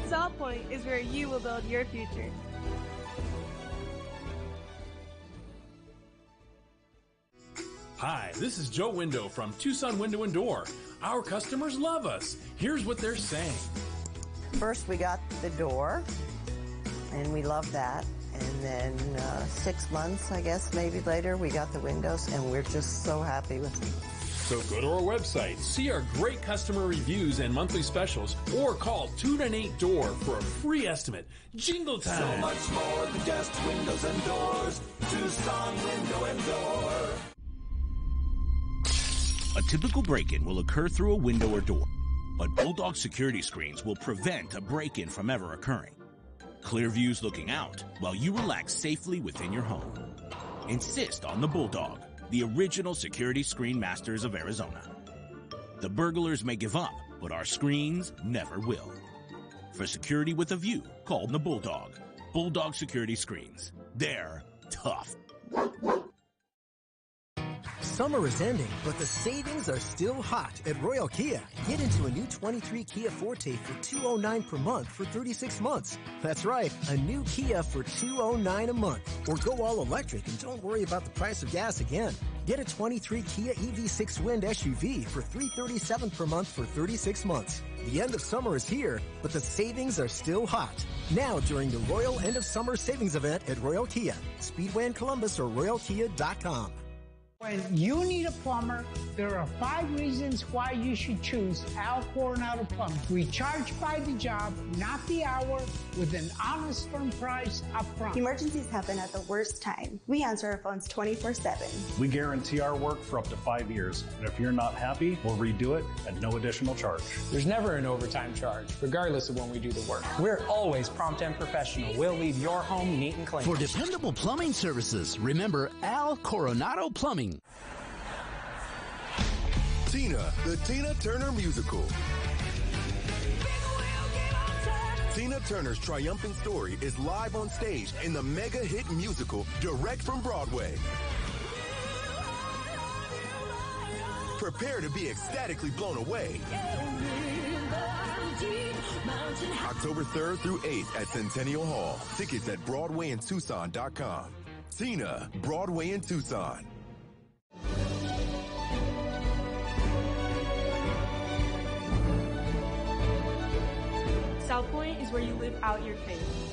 [SPEAKER 18] South Point is where you will build your future.
[SPEAKER 14] Hi, this is Joe Window from Tucson Window and Door. Our customers love us. Here's what they're saying.
[SPEAKER 19] First, we got the door, and we love that. And then 6 months, I guess, maybe later, we got the windows, and we're just so happy with them.
[SPEAKER 14] So go to our website, see our great customer reviews and monthly specials, or call 298-DOOR for a free estimate. Jingle time!
[SPEAKER 15] So much more than just windows and doors. Tucson Window and Door.
[SPEAKER 20] A typical break-in will occur through a window or door, but Bulldog security screens will prevent a break-in from ever occurring. Clear views looking out while you relax safely within your home. Insist on the Bulldog, the original security screen masters of Arizona. The burglars may give up, but our screens never will. For security with a view, call the Bulldog. Bulldog Security Screens. They're tough.
[SPEAKER 28] Summer is ending, but the savings are still hot at Royal Kia. Get into a new 23 Kia Forte for $209 per month for 36 months. That's right, a new Kia for $209 a month. Or go all electric and don't worry about the price of gas again. Get a 23 Kia EV6 Wind SUV for $337 per month for 36 months. The end of summer is here, but the savings are still hot. Now during the Royal End of Summer Savings Event at Royal Kia. Speedway in Columbus or royalkia.com.
[SPEAKER 29] When you need a plumber, there are 5 reasons why you should choose Al Coronado Plumbing. We charge by the job, not the hour, with an honest, firm price up front.
[SPEAKER 22] Emergencies happen at the worst time. We answer our phones 24/7.
[SPEAKER 30] We guarantee our work for up to 5 years. And if you're not happy, we'll redo it at no additional charge.
[SPEAKER 29] There's never an overtime charge, regardless of when we do the work. We're always prompt and professional. We'll leave your home neat and clean.
[SPEAKER 31] For dependable plumbing services, remember Al Coronado Plumbing.
[SPEAKER 32] Tina, the Tina Turner Musical. Tina Turner's triumphant story is live on stage in the mega hit musical direct from Broadway. Prepare to be ecstatically blown away. October 3rd through 8th at Centennial Hall. Tickets at BroadwayInTucson.com. Tina, Broadway in Tucson.
[SPEAKER 18] South Point is where you live out your faith.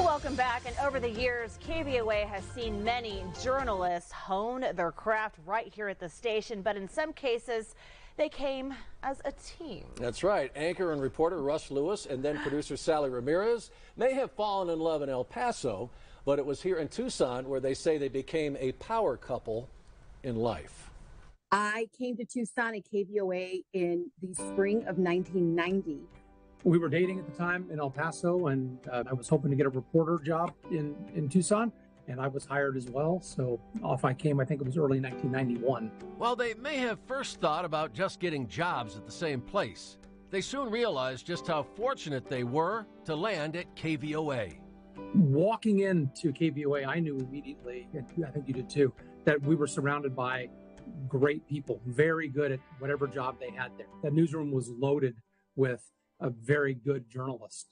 [SPEAKER 2] Welcome back. And over the years, KVOA has seen many journalists hone their craft right here at the station. But in some cases, they came as a team.
[SPEAKER 1] That's right. Anchor and reporter Russ Lewis and then producer Sally Ramirez may have fallen in love in El Paso, but it was here in Tucson where they say they became a power couple in life.
[SPEAKER 4] I came to Tucson at KVOA in the spring of 1990.
[SPEAKER 5] We were dating at the time in El Paso, and I was hoping to get a reporter job in Tucson, and I was hired as well. So off I came. I think it was early 1991.
[SPEAKER 1] While they may have first thought about just getting jobs at the same place, they soon realized just how fortunate they were to land at KVOA.
[SPEAKER 5] Walking into KVOA, I knew immediately, and I think you did too, that we were surrounded by great people, very good at whatever job they had there. That newsroom was loaded with a very good journalist.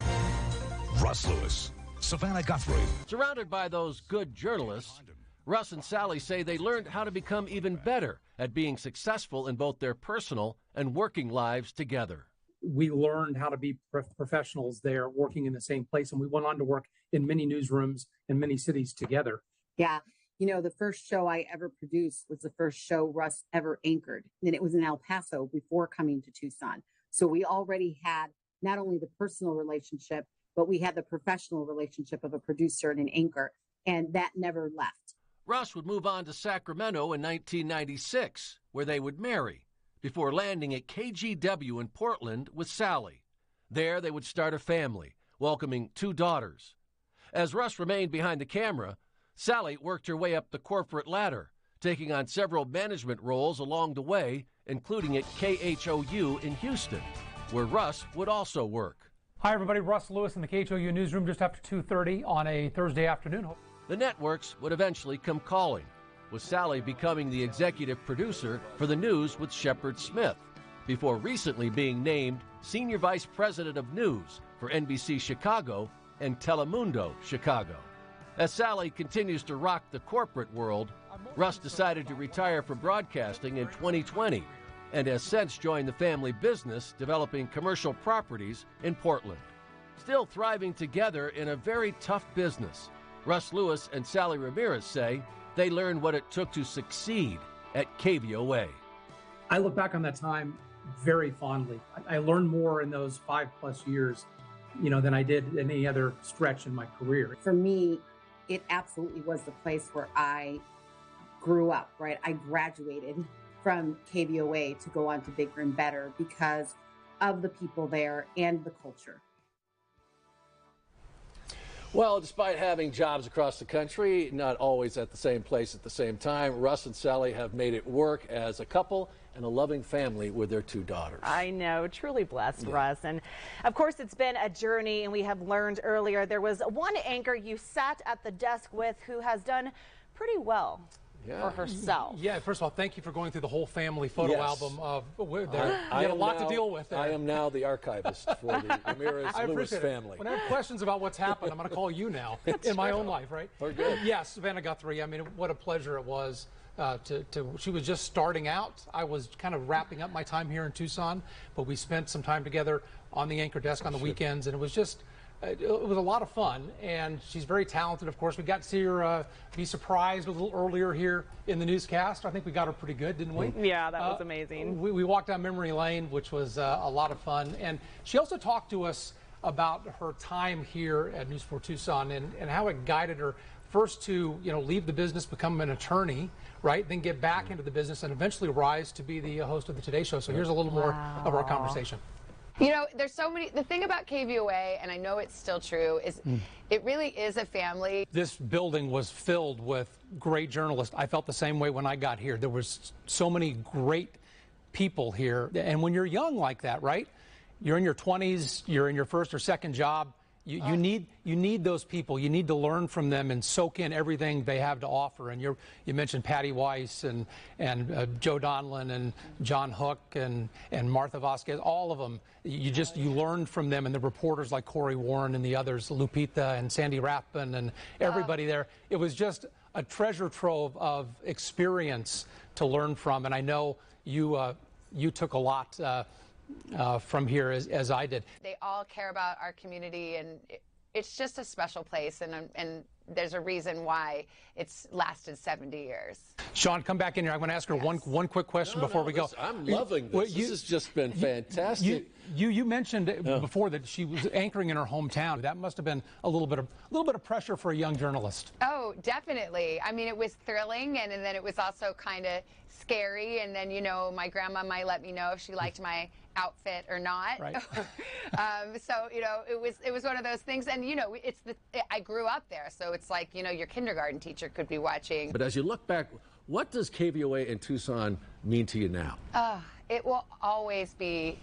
[SPEAKER 17] Russ Lewis, Savannah Guthrie.
[SPEAKER 1] Surrounded by those good journalists, Russ and Sally say they learned how to become even better at being successful in both their personal and working lives together.
[SPEAKER 5] We learned how to be professionals there, working in the same place, and we went on to work in many newsrooms in many cities together.
[SPEAKER 4] Yeah. You know, the first show I ever produced was the first show Russ ever anchored, and it was in El Paso before coming to Tucson. So we already had not only the personal relationship, but we had the professional relationship of a producer and an anchor, and that never left.
[SPEAKER 1] Russ would move on to Sacramento in 1996, where they would marry, before landing at KGW in Portland with Sally. There they would start a family, welcoming 2 daughters. As Russ remained behind the camera, Sally worked her way up the corporate ladder, taking on several management roles along the way, including at KHOU in Houston, where Russ would also work.
[SPEAKER 5] Hi, everybody. Russ Lewis in the KHOU newsroom just after 2:30 on a Thursday afternoon.
[SPEAKER 1] The networks would eventually come calling, with Sally becoming the executive producer for the news with Shepard Smith, before recently being named Senior Vice President of News for NBC Chicago and Telemundo Chicago. As Sally continues to rock the corporate world, Russ decided to retire from broadcasting in 2020 and has since joined the family business developing commercial properties in Portland. Still thriving together in a very tough business, Russ Lewis and Sally Ramirez say they learned what it took to succeed at KVOA.
[SPEAKER 5] I look back on that time very fondly. I learned more in those 5+ years, than I did in any other stretch in my career.
[SPEAKER 4] For me, it absolutely was the place where I grew up, right? I graduated from KVOA to go on to bigger and better because of the people there and the culture.
[SPEAKER 1] Well, despite having jobs across the country, not always at the same place at the same time, Russ and Sally have made it work as a couple and a loving family with their 2 daughters.
[SPEAKER 2] I know, truly blessed, Russ. And of course, it's been a journey, and we have learned earlier there was one anchor you sat at the desk with who has done pretty well for herself.
[SPEAKER 5] Yeah, first of all, thank you for going through the whole family photo album. You had a lot to deal with there.
[SPEAKER 1] I am now the archivist for the Ramirez-Lewis family.
[SPEAKER 5] When I have questions about what's happened, I'm going to call you now in my own life, right?
[SPEAKER 1] We're good.
[SPEAKER 5] Yes, Savannah Guthrie. I mean, what a pleasure it was. She was just starting out. I was kind of wrapping up my time here in Tucson, but we spent some time together on the anchor desk on the weekends, and it was just it was a lot of fun. And she's very talented. Of course, we got to see her be surprised a little earlier here in the newscast. I think we got her pretty good, didn't we?
[SPEAKER 2] Yeah, that was amazing.
[SPEAKER 5] We walked down memory lane, which was a lot of fun. And she also talked to us about her time here at News 4 Tucson and how it guided her first to leave the business, become an attorney, right? Then get back into the business and eventually rise to be the host of the Today Show. So here's a little more of our conversation.
[SPEAKER 6] There's so many. The thing about KVOA, and I know it's still true, is it really is a family.
[SPEAKER 5] This building was filled with great journalists. I felt the same way when I got here. There was so many great people here. And when you're young like that, right? You're in your 20s, you're in your first or second job, You need those people. You need to learn from them and soak in everything they have to offer. And you mentioned Patty Weiss and Joe Donlin and John Hook and Martha Vasquez. All of them. You learned from them, and the reporters like Corey Warren and the others, Lupita and Sandy Rappin and everybody there. It was just a treasure trove of experience to learn from. And I know you took a lot from here as I did.
[SPEAKER 6] They all care about our community, and it's just a special place, and there's a reason why it's lasted 70 years.
[SPEAKER 5] Sean, come back in here. I want to ask her one quick question before we go.
[SPEAKER 1] I'm loving this. This has just been fantastic.
[SPEAKER 5] You mentioned before that she was anchoring in her hometown. That must have been a little bit of pressure for a young journalist.
[SPEAKER 6] Oh, definitely. I mean, it was thrilling, and then it was also kind of scary. And then, my grandma might let me know if she liked my outfit or not.
[SPEAKER 5] Right.
[SPEAKER 6] So it was one of those things, and I grew up there, so it's like your kindergarten teacher could be watching.
[SPEAKER 1] But as you look back, what does KVOA in Tucson mean to you now?
[SPEAKER 6] It will always be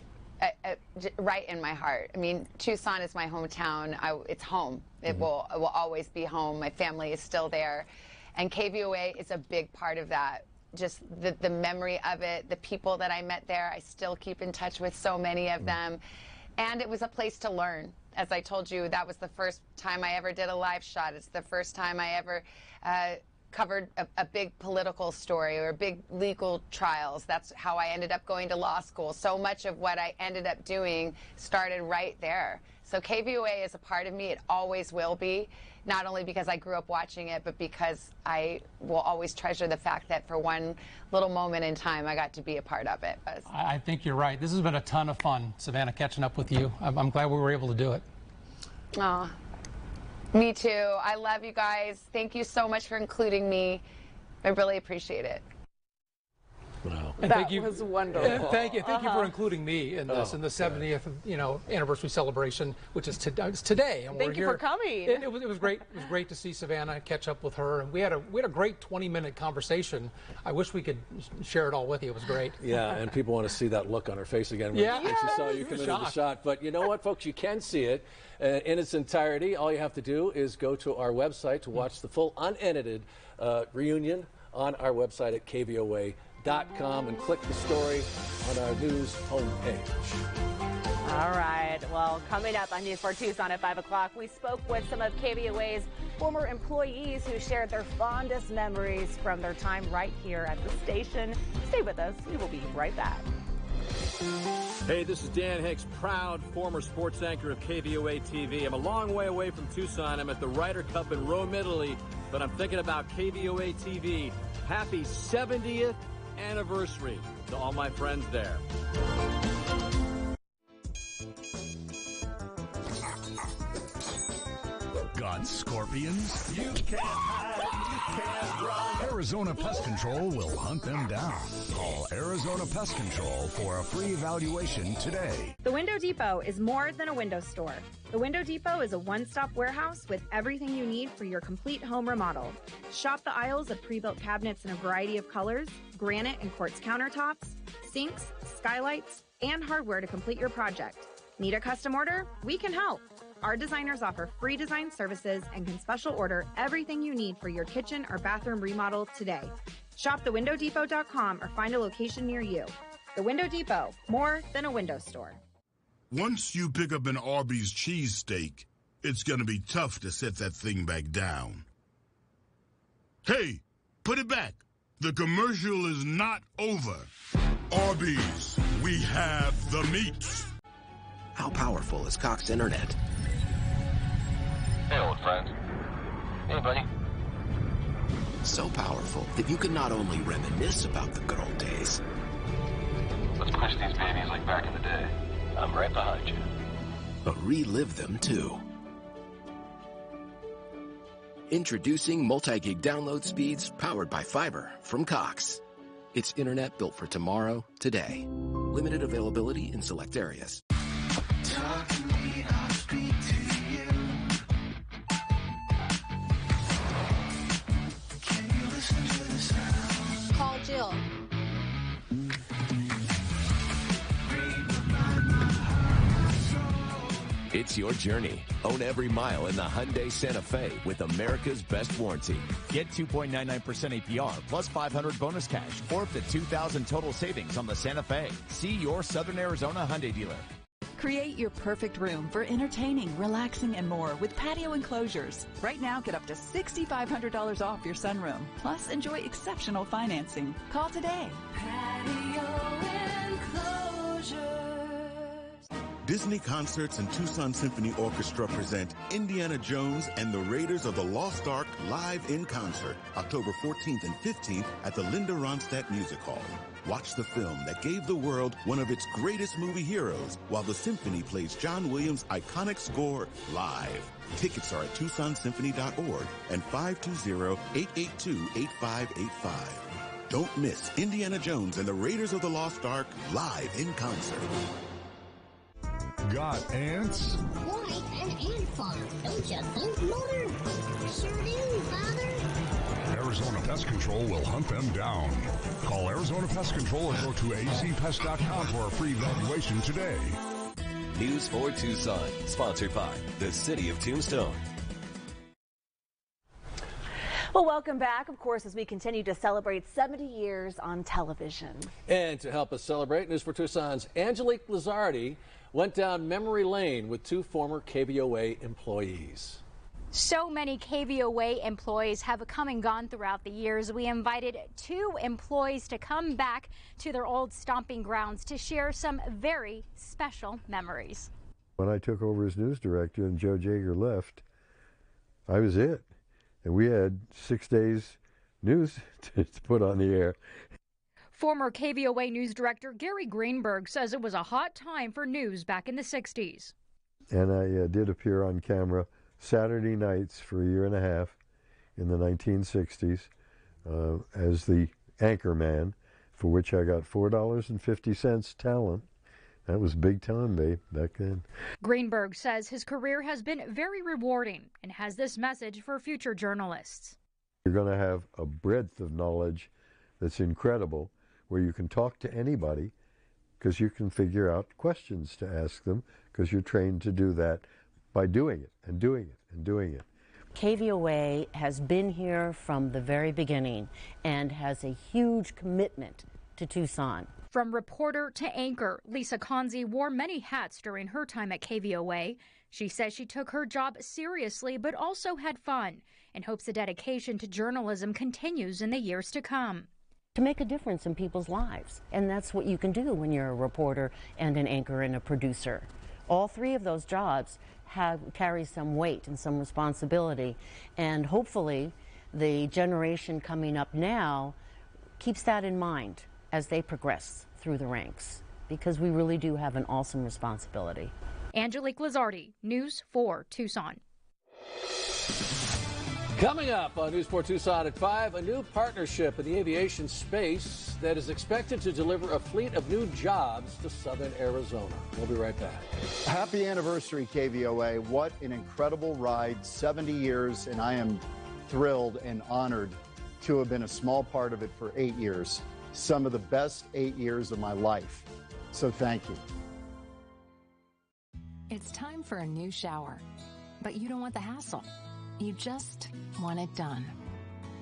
[SPEAKER 6] right in my heart. I mean, Tucson is my hometown. It's home. It will always be home. My family is still there, and KVOA is a big part of that. Just the memory of it, the people that I met there, I still keep in touch with so many of them. And it was a place to learn. As I told you, that was the first time I ever did a live shot. It's the first time I ever covered a big political story or big legal trials. That's how I ended up going to law school. So much of what I ended up doing started right there. So KVOA is a part of me. It always will be, not only because I grew up watching it, but because I will always treasure the fact that for one little moment in time, I got to be a part of it.
[SPEAKER 5] I think you're right. This has been a ton of fun, Savannah, catching up with you. I'm glad we were able to do it.
[SPEAKER 6] Oh, me too. I love you guys. Thank you so much for including me. I really appreciate it.
[SPEAKER 1] Wow.
[SPEAKER 5] And
[SPEAKER 2] that was wonderful.
[SPEAKER 5] Thank you for including me in this, in the 70th, anniversary celebration, which is today. And
[SPEAKER 2] Thank you for coming.
[SPEAKER 5] It was great. It was great to see Savannah, catch up with her, and we had a great 20-minute conversation. I wish we could share it all with you. It was great.
[SPEAKER 1] Yeah, and people want to see that look on her face again when she saw you come into the shot. But you know what, folks? You can see it in its entirety. All you have to do is go to our website to watch the full unedited reunion on our website at KVOA.com and click the story on our news homepage.
[SPEAKER 2] All right. Well, coming up on News 4 Tucson at 5 o'clock, we spoke with some of KVOA's former employees who shared their fondest memories from their time right here at the station. Stay with us. We will be right back.
[SPEAKER 8] Hey, this is Dan Hicks, proud former sports anchor of KVOA-TV. I'm a long way away from Tucson. I'm at the Ryder Cup in Rome, Italy, but I'm thinking about KVOA-TV. Happy 70th anniversary to all my friends there.
[SPEAKER 31] Got scorpions?
[SPEAKER 15] You can't hide, you can't run.
[SPEAKER 31] Arizona Pest Control will hunt them down. Call Arizona Pest Control for a free evaluation today.
[SPEAKER 9] The Window Depot is more than a window store. The Window Depot is a one-stop warehouse with everything you need for your complete home remodel. Shop the aisles of pre-built cabinets in a variety of colors, granite and quartz countertops, sinks, skylights, and hardware to complete your project. Need a custom order? We can help. Our designers offer free design services and can special order everything you need for your kitchen or bathroom remodel today. Shop thewindowdepot.com or find a location near you. The Window Depot, more than a window store.
[SPEAKER 10] Once you pick up an Arby's cheesesteak, it's going to be tough to set that thing back down. Hey, put it back. The commercial is not over. Arby's, we have the meat.
[SPEAKER 11] How powerful is Cox Internet?
[SPEAKER 13] Hey, old friend. Hey, buddy.
[SPEAKER 11] So powerful that you can not only reminisce about the good old days.
[SPEAKER 13] Let's push these babies like back in the day. I'm right behind you.
[SPEAKER 11] But relive them, too. Introducing multi-gig download speeds powered by fiber from Cox. It's internet built for tomorrow, today. Limited availability in select areas.
[SPEAKER 15] Talk to me, I'll speak to you. Can you listen to the sound?
[SPEAKER 22] Call Jill.
[SPEAKER 11] It's your journey. Own every mile in the Hyundai Santa Fe with America's best warranty.
[SPEAKER 3] Get 2.99% APR plus $500 bonus cash or up to $2,000 total savings on the Santa Fe. See your Southern Arizona Hyundai dealer.
[SPEAKER 7] Create your perfect room for entertaining, relaxing, and more with patio enclosures. Right now, get up to $6,500 off your sunroom. Plus, enjoy exceptional financing. Call today.
[SPEAKER 15] Patio enclosures.
[SPEAKER 10] Disney Concerts and Tucson Symphony Orchestra present Indiana Jones and the Raiders of the Lost Ark live in concert, October 14th and 15th at the Linda Ronstadt Music Hall. Watch the film that gave the world one of its greatest movie heroes while the symphony plays John Williams' iconic score live. Tickets are at TucsonSymphony.org and 520-882-8585. Don't miss Indiana Jones and the Raiders of the Lost Ark live in concert.
[SPEAKER 31] Got ants?
[SPEAKER 12] Boy, an ant farm, don't you think, Mother? Sure do, Father.
[SPEAKER 31] Arizona Pest Control will hunt them down. Call Arizona Pest Control or go to azpest.com for a free evaluation today.
[SPEAKER 11] News for Tucson, sponsored by the City of Tombstone.
[SPEAKER 2] Well, welcome back, of course, as we continue to celebrate 70 years on television.
[SPEAKER 1] And to help us celebrate, News for Tucson's Angelique Lizardi went down memory lane with two former KVOA employees.
[SPEAKER 14] So many KVOA employees have come and gone throughout the years. We invited two employees to come back to their old stomping grounds to share some very special memories.
[SPEAKER 16] When I took over as news director and Joe Jager left, I was it. And we had 6 days news to put on the air.
[SPEAKER 14] Former KVOA news director Gary Greenberg says it was a hot time for news back in the 60s.
[SPEAKER 16] And I did appear on camera Saturday nights for a year and a half in the 1960s as the anchor man, for which I got $4.50 talent. That was big time, babe, back then.
[SPEAKER 14] Greenberg says his career has been very rewarding and has this message for future journalists.
[SPEAKER 16] You're going to have a breadth of knowledge that's incredible, where you can talk to anybody because you can figure out questions to ask them because you're trained to do that by doing it and doing it and doing it.
[SPEAKER 19] KVOA has been here from the very beginning and has a huge commitment to Tucson.
[SPEAKER 14] From reporter to anchor, Lisa Conzi wore many hats during her time at KVOA. She says she took her job seriously but also had fun and hopes the dedication to journalism continues in the years to come.
[SPEAKER 19] To make a difference in people's lives, and that's what you can do when you're a reporter and an anchor and a producer. All three of those jobs carry some weight and some responsibility, and hopefully the generation coming up now keeps that in mind as they progress through the ranks, because we really do have an awesome responsibility.
[SPEAKER 14] Angelique Lizardi, News 4 Tucson.
[SPEAKER 1] Coming up on News 4 Tucson at 5, a new partnership in the aviation space that is expected to deliver a fleet of new jobs to southern Arizona. We'll be right back.
[SPEAKER 21] Happy anniversary, KVOA. What an incredible ride, 70 years, and I am thrilled and honored to have been a small part of it for 8 years. Some of the best 8 years of my life. So thank you.
[SPEAKER 23] It's time for a new shower, but you don't want the hassle. You just want it done.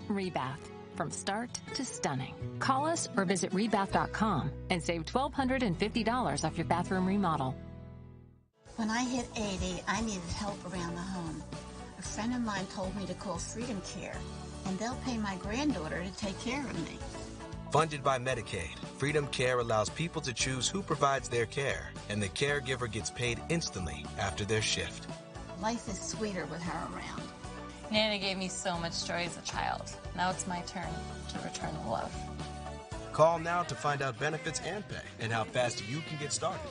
[SPEAKER 23] Rebath, from start to stunning. Call us or visit rebath.com and save $1,250 off your bathroom remodel.
[SPEAKER 12] When I hit 80, I needed help around the home. A friend of mine told me to call Freedom Care, and they'll pay my granddaughter to take care of me.
[SPEAKER 24] Funded by Medicaid, Freedom Care allows people to choose who provides their care, and the caregiver gets paid instantly after their shift.
[SPEAKER 12] Life is sweeter with her around.
[SPEAKER 25] Nana gave me so much joy as a child. Now it's my turn to return the love.
[SPEAKER 24] Call now to find out benefits and pay, and how fast you can get started.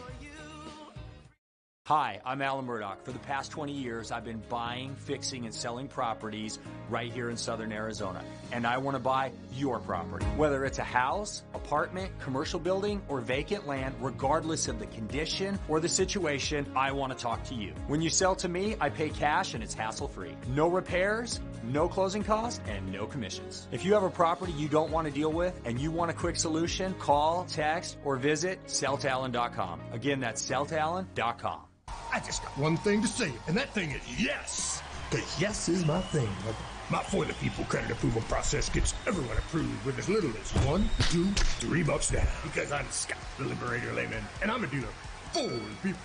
[SPEAKER 26] Hi, I'm Alan Murdoch. For the past 20 years, I've been buying, fixing, and selling properties right here in southern Arizona. And I want to buy your property. Whether it's a house, apartment, commercial building, or vacant land, regardless of the condition or the situation, I want to talk to you. When you sell to me, I pay cash and it's hassle-free. No repairs, no closing costs, and no commissions. If you have a property you don't want to deal with and you want a quick solution, call, text, or visit selltalon.com. Again, that's selltalon.com.
[SPEAKER 4] I just got one thing to say, and that thing is yes. Because yes is my thing. My For the People credit approval process gets everyone approved with as little as $1, $2, $3 down. Because I'm Scott, the Liberator Layman, and I'm a dealer for the people.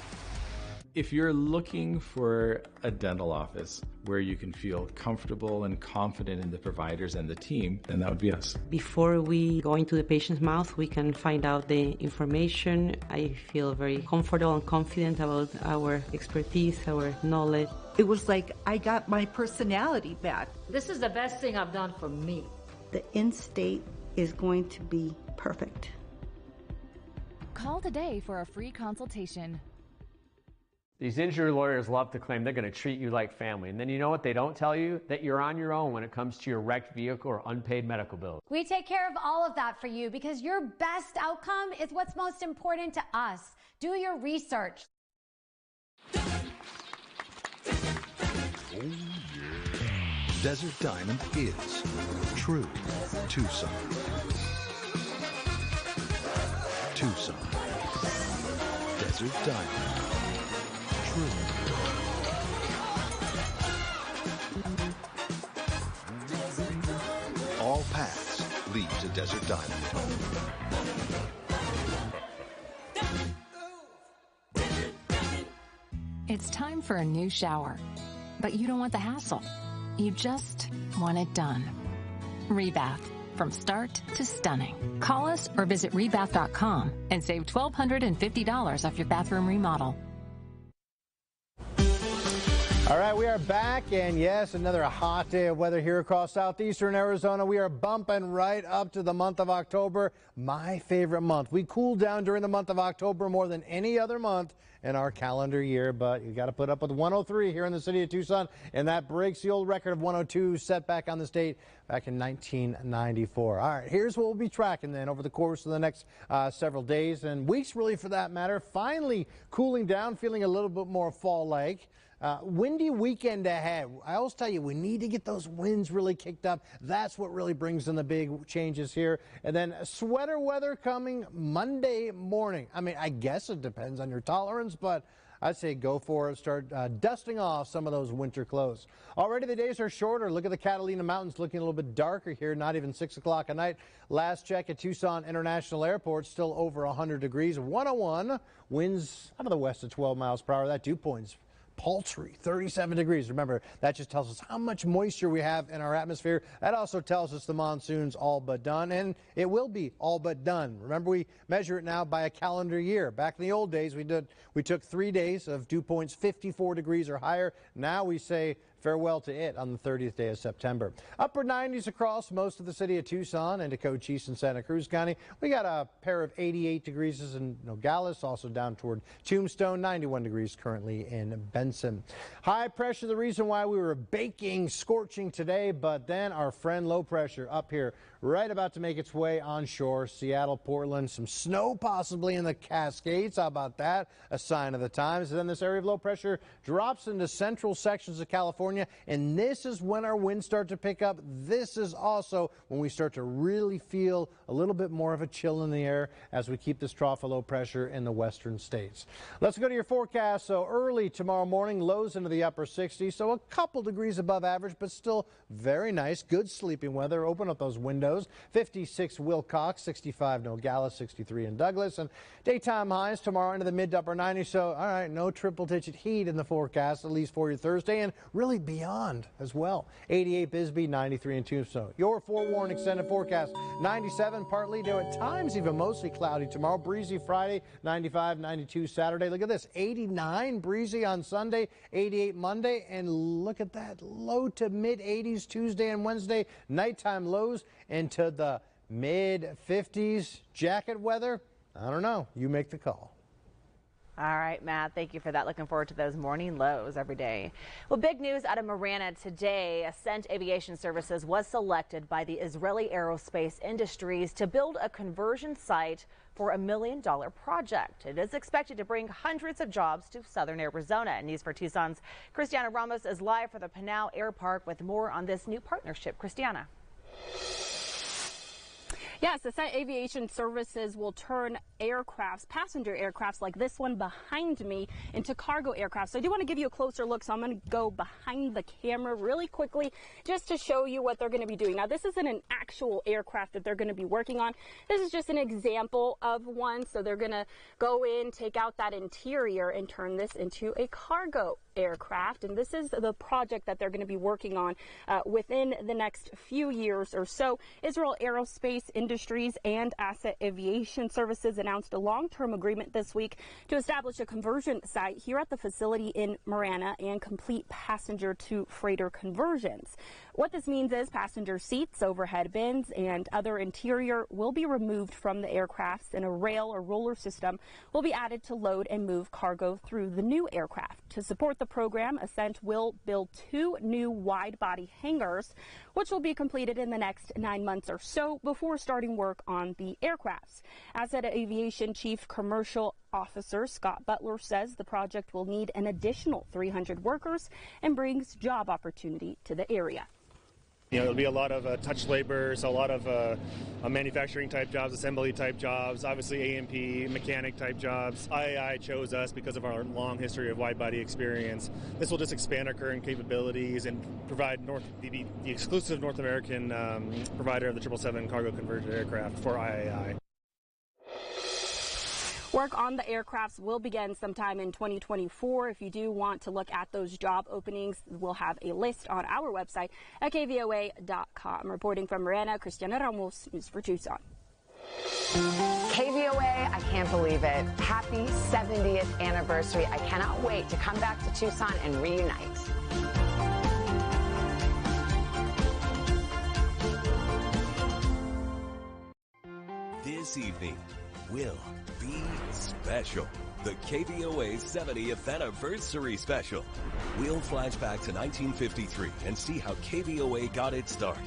[SPEAKER 5] If you're looking for a dental office where you can feel comfortable and confident in the providers and the team, then that would be us.
[SPEAKER 6] Before we go into the patient's mouth, we can find out the information. I feel very comfortable and confident about our expertise, our knowledge.
[SPEAKER 8] It was like I got my personality back.
[SPEAKER 31] This is the best thing I've done for me.
[SPEAKER 8] The end state is going to be perfect.
[SPEAKER 17] Call today for a free consultation.
[SPEAKER 18] These injury lawyers love to claim they're going to treat you like family. And then you know what they don't tell you? That you're on your own when it comes to your wrecked vehicle or unpaid medical bills.
[SPEAKER 20] We take care of all of that for you because your best outcome is what's most important to us. Do your research.
[SPEAKER 27] Oh, yeah. Desert Diamond is true Tucson. Tucson. Desert Diamond. All paths lead to Desert Diamond.
[SPEAKER 23] It's time for a new shower, but you don't want the hassle. You just want it done. Rebath, from start to stunning. Call us or visit rebath.com and save $1,250 off your bathroom remodel.
[SPEAKER 28] All right, we are back, and yes, another hot day of weather here across southeastern Arizona. We are bumping right up to the month of October, my favorite month. We cool down during the month of October more than any other month in our calendar year, but you got to put up with 103 here in the city of Tucson, and that breaks the old record of 102 set back on the state back in 1994. All right, here's what we'll be tracking then over the course of the next several days and weeks, really, for that matter. Finally cooling down, feeling a little bit more fall-like. Windy weekend ahead. I always tell you, we need to get those winds really kicked up. That's what really brings in the big changes here. And then sweater weather coming Monday morning. I mean, I guess it depends on your tolerance, but I'd say go for it. Start dusting off some of those winter clothes. Already the days are shorter. Look at the Catalina Mountains looking a little bit darker here, not even 6 o'clock at night. Last check at Tucson International Airport, still over 100 degrees. 101, winds out of the west at 12 miles per hour. That dew point's paltry, 37 degrees. Remember, that just tells us how much moisture we have in our atmosphere. That also tells us the monsoon's all but done, and it will be all but done. Remember, we measure it now by a calendar year. Back in the old days, we took 3 days of dew points 54 degrees or higher. Now we say farewell to it on the 30th day of September. Upper 90s across most of the city of Tucson and to Cochise and Santa Cruz County. We got a pair of 88 degrees in Nogales, also down toward Tombstone, 91 degrees currently in Benson. High pressure, the reason why we were baking, scorching today, but then our friend low pressure up here, right about to make its way onshore. Seattle, Portland, some snow possibly in the Cascades. How about that? A sign of the times. And then this area of low pressure drops into central sections of California, and this is when our winds start to pick up. This is also when we start to really feel a little bit more of a chill in the air as we keep this trough of low pressure in the western states. Let's go to your forecast. So early tomorrow morning, lows into the upper 60s, so a couple degrees above average, but still very nice. Good sleeping weather. Open up those windows. 56 Wilcox, 65 Nogales, 63 in Douglas, and daytime highs tomorrow into the mid to upper 90s. So, all right, no triple-digit heat in the forecast, at least for your Thursday, and really beyond as well. 88 Bisbee, 93 in Tombstone. Your forewarned extended forecast: 97 partly to at times even mostly cloudy tomorrow. Breezy Friday, 95, 92 Saturday. Look at this, 89 breezy on Sunday, 88 Monday, and look at that, low to mid 80s Tuesday and Wednesday. Nighttime lows into the mid 50s. Jacket weather, I don't know. You make the call.
[SPEAKER 2] All right, Matt, thank you for that. Looking forward to those morning lows every day. Well, big news out of Marana today. Ascent Aviation Services was selected by the Israeli Aerospace Industries to build a conversion site for $1 million project. It is expected to bring hundreds of jobs to southern Arizona. News for Tucson's Christiana Ramos is live for the Pinal Air Park with more on this new partnership. Christiana.
[SPEAKER 3] Yes, Ascent Aviation Services will turn aircrafts, passenger aircrafts like this one behind me, into cargo aircraft. So I do want to give you a closer look, so I'm going to go behind the camera really quickly just to show you what they're going to be doing. Now, this isn't an actual aircraft that they're going to be working on. This is just an example of one. So they're going to go in, take out that interior, and turn this into a cargo aircraft. And this is the project that they're going to be working on within the next few years or so. Israel Aerospace Industries and Ascent Aviation Services announced a long-term agreement this week to establish a conversion site here at the facility in Marana and complete passenger to freighter conversions. What this means is passenger seats, overhead bins, and other interior will be removed from the aircrafts, and a rail or roller system will be added to load and move cargo through the new aircraft. To support the program, Ascent will build 2 new wide-body hangars, which will be completed in the next 9 months or so before starting work on the aircrafts. Ascent Aviation Chief Commercial Officer Scott Butler says the project will need an additional 300 workers and brings job opportunity to the area.
[SPEAKER 7] You know, it'll be a lot of touch labor, so a lot of manufacturing type jobs, assembly type jobs, obviously A&P, mechanic type jobs. IAI chose us because of our long history of wide body experience. This will just expand our current capabilities and provide the exclusive North American provider of the 777 cargo converted aircraft for IAI.
[SPEAKER 3] Work on the aircrafts will begin sometime in 2024. If you do want to look at those job openings, we'll have a list on our website at KVOA.com. Reporting from Marana, Cristiana Ramos, News for Tucson.
[SPEAKER 31] KVOA, I can't believe it. Happy 70th anniversary. I cannot wait to come back to Tucson and reunite.
[SPEAKER 9] This evening will be special. The KVOA 70th Anniversary Special. We'll flash back to 1953 and see how KVOA got its start.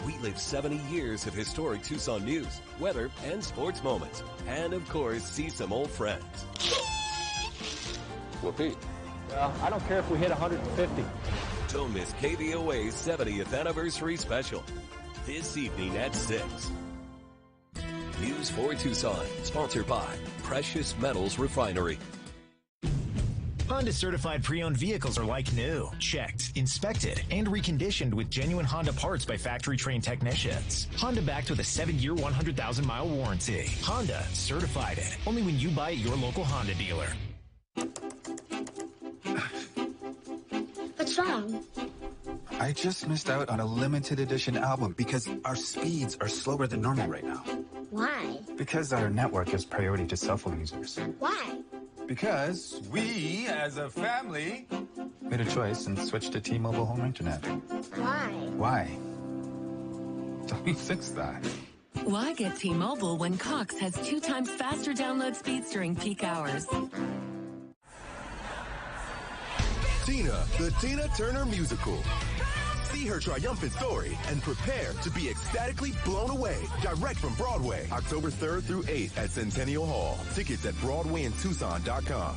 [SPEAKER 9] We live 70 years of historic Tucson news, weather, and sports moments. And, of course, see some old friends.
[SPEAKER 10] Whoopee. I don't care if we hit 150.
[SPEAKER 9] Don't miss KVOA's 70th Anniversary Special. This evening at 6. News for Tucson, sponsored by Precious Metals Refinery.
[SPEAKER 11] Honda certified pre-owned vehicles are like new, checked, inspected, and reconditioned with genuine Honda parts by factory-trained technicians. Honda backed with a 7-year, 100,000-mile warranty. Honda certified it. Only when you buy at your local Honda dealer.
[SPEAKER 13] What's wrong?
[SPEAKER 15] I just missed out on a limited edition album because our speeds are slower than normal right now.
[SPEAKER 13] Why?
[SPEAKER 15] Because our network is priority to cell phone users.
[SPEAKER 13] Why?
[SPEAKER 15] Because we, as a family, made a choice and switched to T-Mobile home internet.
[SPEAKER 13] Why?
[SPEAKER 15] Why? Don't you fix that?
[SPEAKER 16] Why get T-Mobile when Cox has 2 times faster download speeds during peak hours?
[SPEAKER 22] Tina, the Tina Turner Musical. See her triumphant story and prepare to be ecstatically blown away. Direct from Broadway, October 3rd through 8th at Centennial Hall. Tickets at BroadwayInTucson.com.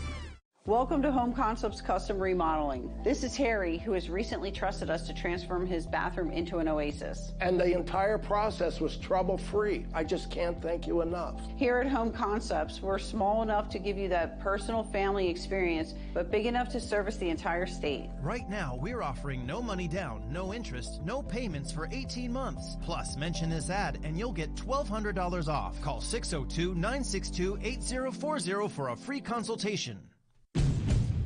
[SPEAKER 29] Welcome to Home Concepts Custom Remodeling. This is Harry, who has recently trusted us to transform his bathroom into an oasis.
[SPEAKER 30] And the entire process was trouble-free. I just can't thank you enough.
[SPEAKER 29] Here at Home Concepts, we're small enough to give you that personal family experience, but big enough to service the entire state.
[SPEAKER 32] Right now, we're offering no money down, no interest, no payments for 18 months. Plus, mention this ad and you'll get $1,200 off. Call 602-962-8040 for a free consultation.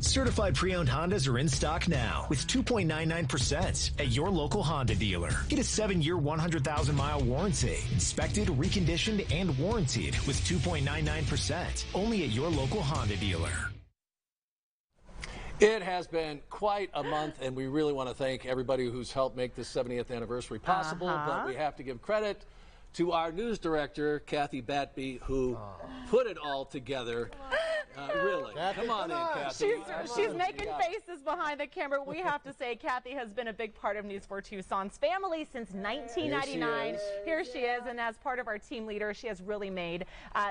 [SPEAKER 11] Certified pre-owned Hondas are in stock now with 2.99% at your local Honda dealer. Get a 7-year, 100,000-mile warranty. Inspected, reconditioned, and warranted with 2.99% only at your local Honda dealer.
[SPEAKER 1] It has been quite a month, and we really want to thank everybody who's helped make this 70th anniversary possible. But we have to give credit to our news director, Kathy Batby, who put it all together. Really. Come on in, Kathy.
[SPEAKER 2] She's making faces behind the camera. We have to say, Kathy has been a big part of News 4 Tucson's family since 1999. Here she is, and as part of our team leader, she has really made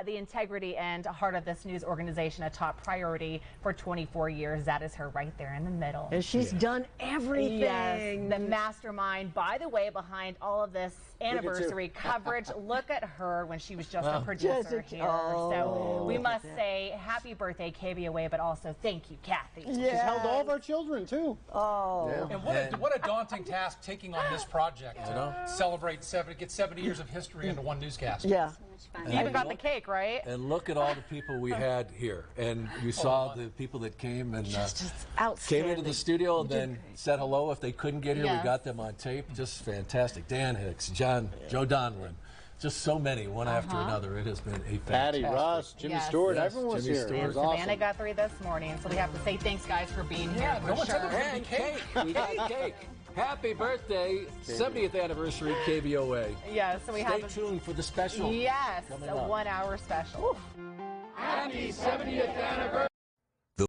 [SPEAKER 2] the integrity and heart of this news organization a top priority for 24 years. That is her right there in the middle.
[SPEAKER 4] And she's done everything.
[SPEAKER 2] Yes, the mastermind, by the way, behind all of this anniversary coverage. Look at her when she was just a producer here. So we must say happy birthday, KVOA, but also thank you, Kathy.
[SPEAKER 28] She's held all of our children, too.
[SPEAKER 5] And what a daunting task taking on this project. Celebrate get 70 years of history into one newscast.
[SPEAKER 4] Yeah.
[SPEAKER 2] You even got the cake, right?
[SPEAKER 1] And look at all the people we had here. And you saw the people that came and came into the studio and then said hello if they couldn't get here. We got them on tape. Just fantastic. Dan Hicks, Joe Donlin. Just so many, one after another. It has been a fantastic.
[SPEAKER 28] Patty, Russ, Jimmy Stewart, everyone was here.
[SPEAKER 2] And Savannah got 3 this morning, so we have to say thanks, guys, for being here.
[SPEAKER 1] And cake. We got cake. Happy birthday, 70th anniversary KVOA.
[SPEAKER 2] Yes, so we
[SPEAKER 1] Stay tuned for the special.
[SPEAKER 2] Yes, a 1-hour special.
[SPEAKER 1] Happy 70th anniversary.